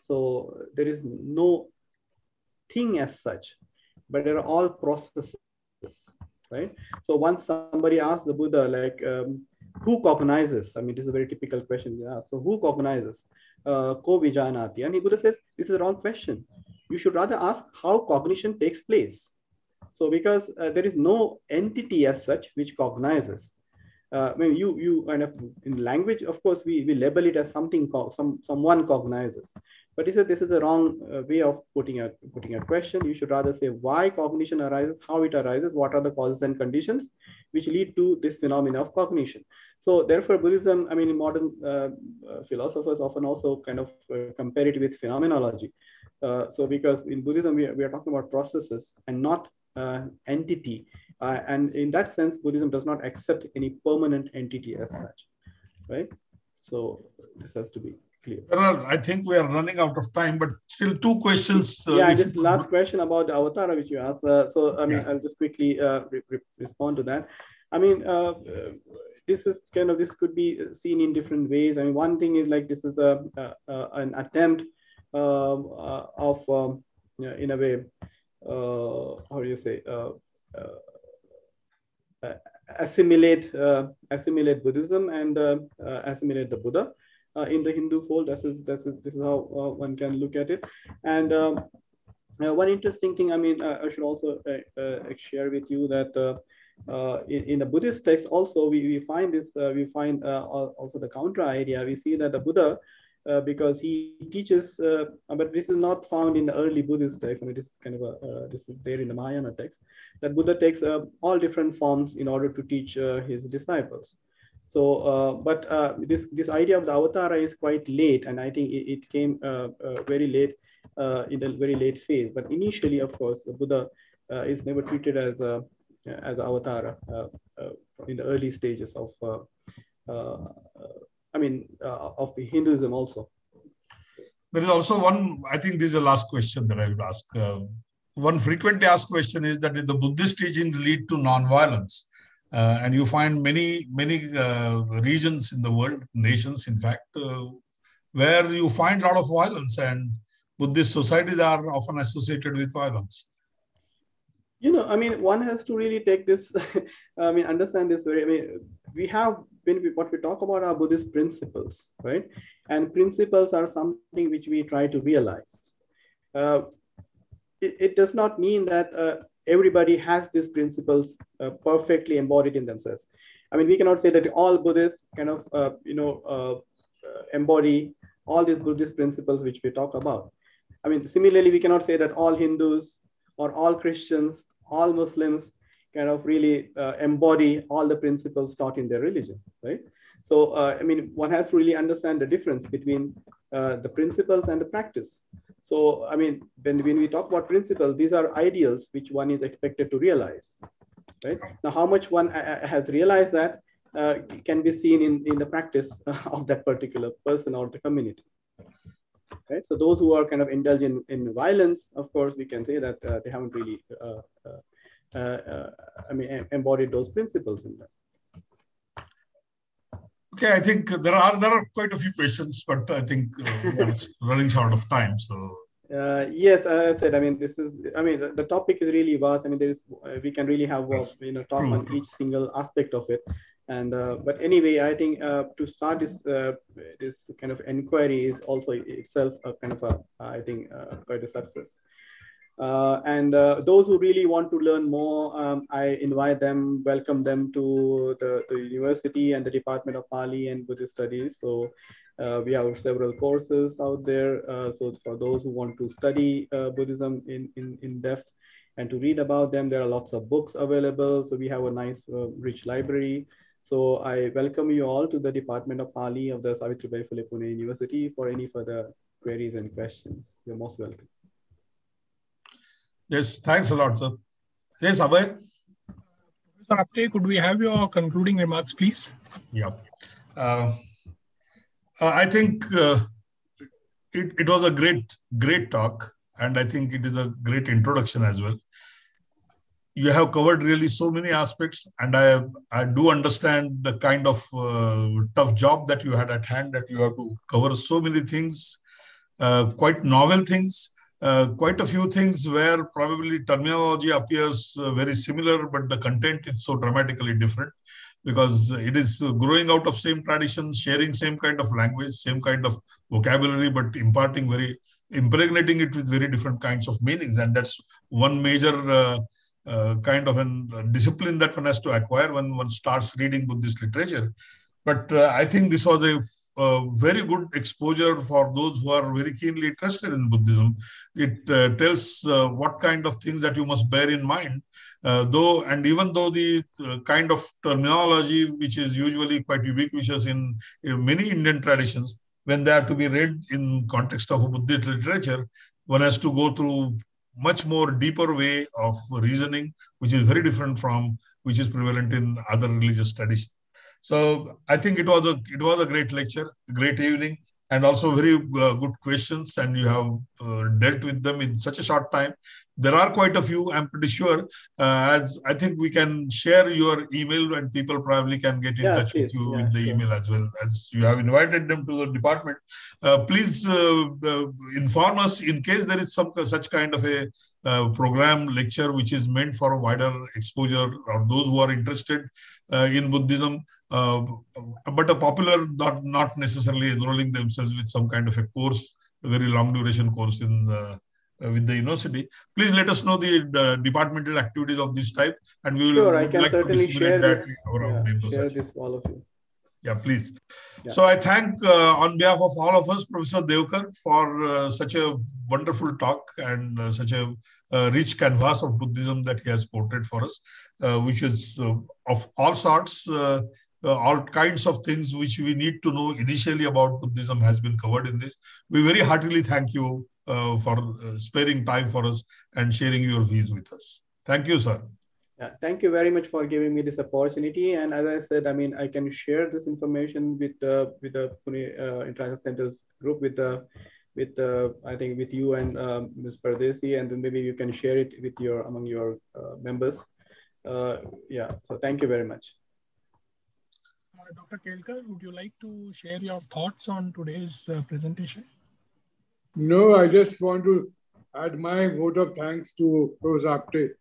Speaker 4: So there is no thing as such, but they're all processes, right? So once somebody asked the Buddha, like, who cognizes? I mean, this is a very typical question. Yeah. So who cognizes? Ko vijanati. And the Buddha says, this is a wrong question. You should rather ask how cognition takes place. So because there is no entity as such which cognizes. I mean, you kind of, in language, of course, we label it as something, someone cognizes. But he said this is a wrong way of putting a question. You should rather say why cognition arises, how it arises, what are the causes and conditions which lead to this phenomena of cognition. So therefore, Buddhism, I mean, modern philosophers often also kind of compare it with phenomenology. So because in Buddhism, we are talking about processes and not entity. And in that sense, Buddhism does not accept any permanent entity as such, right? So this has to be clear.
Speaker 2: I think we are running out of time, but still two questions.
Speaker 4: Yeah, and this last question about the avatara which you asked. So I mean, I'll just quickly respond to that. I mean, this is kind of, this could be seen in different ways. I mean, one thing is like, this is an attempt of in a way, how do you say, assimilate Buddhism and assimilate the Buddha in the Hindu fold. This is how one can look at it. And one interesting thing, I mean, I should also share with you that in the Buddhist text also we find this, also the counter idea. We see that the Buddha, because he teaches, but this is not found in the early Buddhist text. I mean, this is kind of this is there in the Mahayana text, that Buddha takes all different forms in order to teach his disciples. So, but this idea of the avatara is quite late, and I think it came very late, in a very late phase. But initially, of course, the Buddha is never treated as an avatara in the early stages of of Hinduism also.
Speaker 2: There is also one, I think this is the last question that I would ask. One frequently asked question is that if the Buddhist teachings lead to non-violence, and you find many regions in the world, nations in fact, where you find a lot of violence, and Buddhist societies are often associated with violence.
Speaker 4: You know, I mean, one has to really take this, I mean, understand this very, I mean, we have, what we talk about are Buddhist principles, right? And principles are something which we try to realize. It does not mean that everybody has these principles perfectly embodied in themselves. I mean, we cannot say that all Buddhists kind of, embody all these Buddhist principles which we talk about. I mean, similarly, we cannot say that all Hindus or all Christians, all Muslims kind of really embody all the principles taught in their religion, right? So, I mean, one has to really understand the difference between the principles and the practice. So, I mean, when we talk about principles, these are ideals which one is expected to realize, right? Now, how much one has realized that can be seen in the practice of that particular person or the community. Right? So those who are kind of indulgent in violence, of course, we can say that they haven't really, embodied those principles in them.
Speaker 2: Okay, I think there are quite a few questions, but I think we're running short of time. So
Speaker 4: yes, I said, I mean, this is, I mean, the topic is really vast. I mean, there is, we can really have talk on each single aspect of it. And but anyway, I think to start this this kind of inquiry is also itself a kind of a, I think, quite a success. And those who really want to learn more, I invite them, welcome them to the university and the Department of Pali and Buddhist Studies. So we have several courses out there. So for those who want to study Buddhism in depth and to read about them, there are lots of books available. So we have a nice, rich library. So I welcome you all to the Department of Pali of the Savitribai Phule Pune University for any further queries and questions. You're most welcome.
Speaker 2: Yes, thanks a lot, sir. Yes, Abhay.
Speaker 1: Professor Apte, could we have your concluding remarks, please?
Speaker 2: Yeah. I think it was a great talk, and I think it is a great introduction as well. You have covered really so many aspects, and I do understand the kind of tough job that you had at hand, that you have to cover so many things, quite novel things, quite a few things where probably terminology appears very similar, but the content is so dramatically different, because it is growing out of same traditions, sharing same kind of language, same kind of vocabulary, but impregnating it with very different kinds of meanings. And that's one major kind of a discipline that one has to acquire when one starts reading Buddhist literature. But I think this was a very good exposure for those who are very keenly interested in Buddhism. It tells what kind of things that you must bear in mind, even though the kind of terminology which is usually quite ubiquitous in many Indian traditions, when they are to be read in context of Buddhist literature, one has to go through much more deeper way of reasoning, which is very different from which is prevalent in other religious studies. So I think it was a great lecture, a great evening, and also very good questions, and you have dealt with them in such a short time. There are quite a few, I'm pretty sure. As I think we can share your email, and people probably can get in touch with you in the email as well, as you have invited them to the department. Please inform us in case there is some such kind of a program lecture which is meant for a wider exposure, or those who are interested in Buddhism, but a popular, not necessarily enrolling themselves with some kind of a course, a very long duration course in with the university. Please let us know the departmental activities of this type, and we will
Speaker 4: I can
Speaker 2: like
Speaker 4: certainly
Speaker 2: to disseminate
Speaker 4: share
Speaker 2: that
Speaker 4: this. Share this to all of you.
Speaker 2: Yeah, please. Yeah. So I thank on behalf of all of us, Professor Devkar, for such a wonderful talk and such a rich canvas of Buddhism that he has portrayed for us, which is of all sorts, all kinds of things which we need to know initially about Buddhism has been covered in this. We very heartily thank you for sparing time for us and sharing your views with us. Thank you, sir.
Speaker 4: Yeah, thank you very much for giving me this opportunity. And as I said, I mean, I can share this information with the Pune International Centers group, with I think with you and Ms. Pardesi, and then maybe you can share it with among your members. Yeah, so thank you very much.
Speaker 1: Dr. Kelkar, would you like to share your thoughts on today's presentation?
Speaker 3: No, I just want to add my vote of thanks to Professor Apte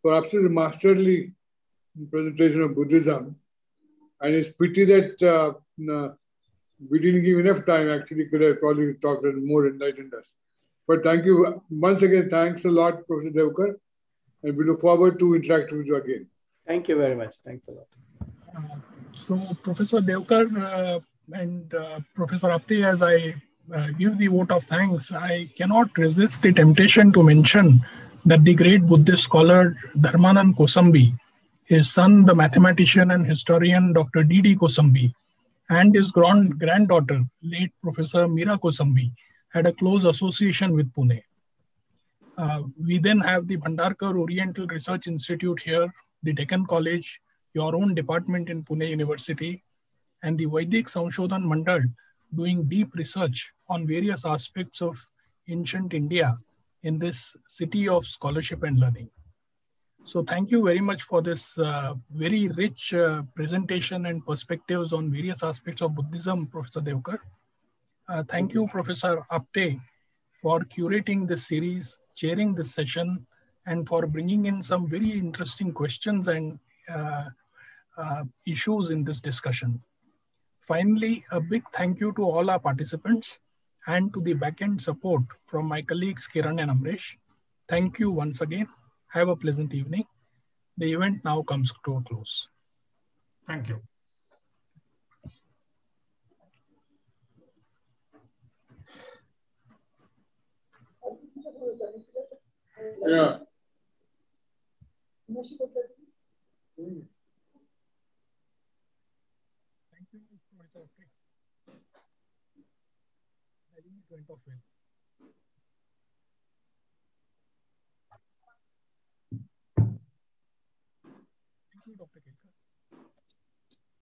Speaker 3: for absolutely masterly presentation of Buddhism. And it's pity that we didn't give enough time. Actually, could have probably talked a little more, enlightened us. But thank you once again. Thanks a lot, Professor Devkar. And we look forward to interacting with you again.
Speaker 4: Thank you very much. Thanks a lot.
Speaker 1: So Professor Devkar and Professor Apte, as I give the vote of thanks, I cannot resist the temptation to mention that the great Buddhist scholar Dharmanand Kosambi, his son, the mathematician and historian Dr. D.D. Kosambi, and his granddaughter, late Professor Meera Kosambi, had a close association with Pune. We then have the Bhandarkar Oriental Research Institute here, the Deccan College, your own department in Pune University, and the Vedic Samshodhan Mandal doing deep research on various aspects of ancient India in this city of scholarship and learning. So thank you very much for this very rich presentation and perspectives on various aspects of Buddhism, Professor Devkar. Thank you, Professor Apte, for curating this series, chairing this session, and for bringing in some very interesting questions and issues in this discussion. Finally, a big thank you to all our participants and to the back-end support from my colleagues Kiran and Amresh. Thank you once again. Have a pleasant evening. The event now comes to a close.
Speaker 2: Thank you.
Speaker 3: Yeah.
Speaker 1: Thank you, Professor Apte. I think it went off well. Thank you, Dr. Kelkar.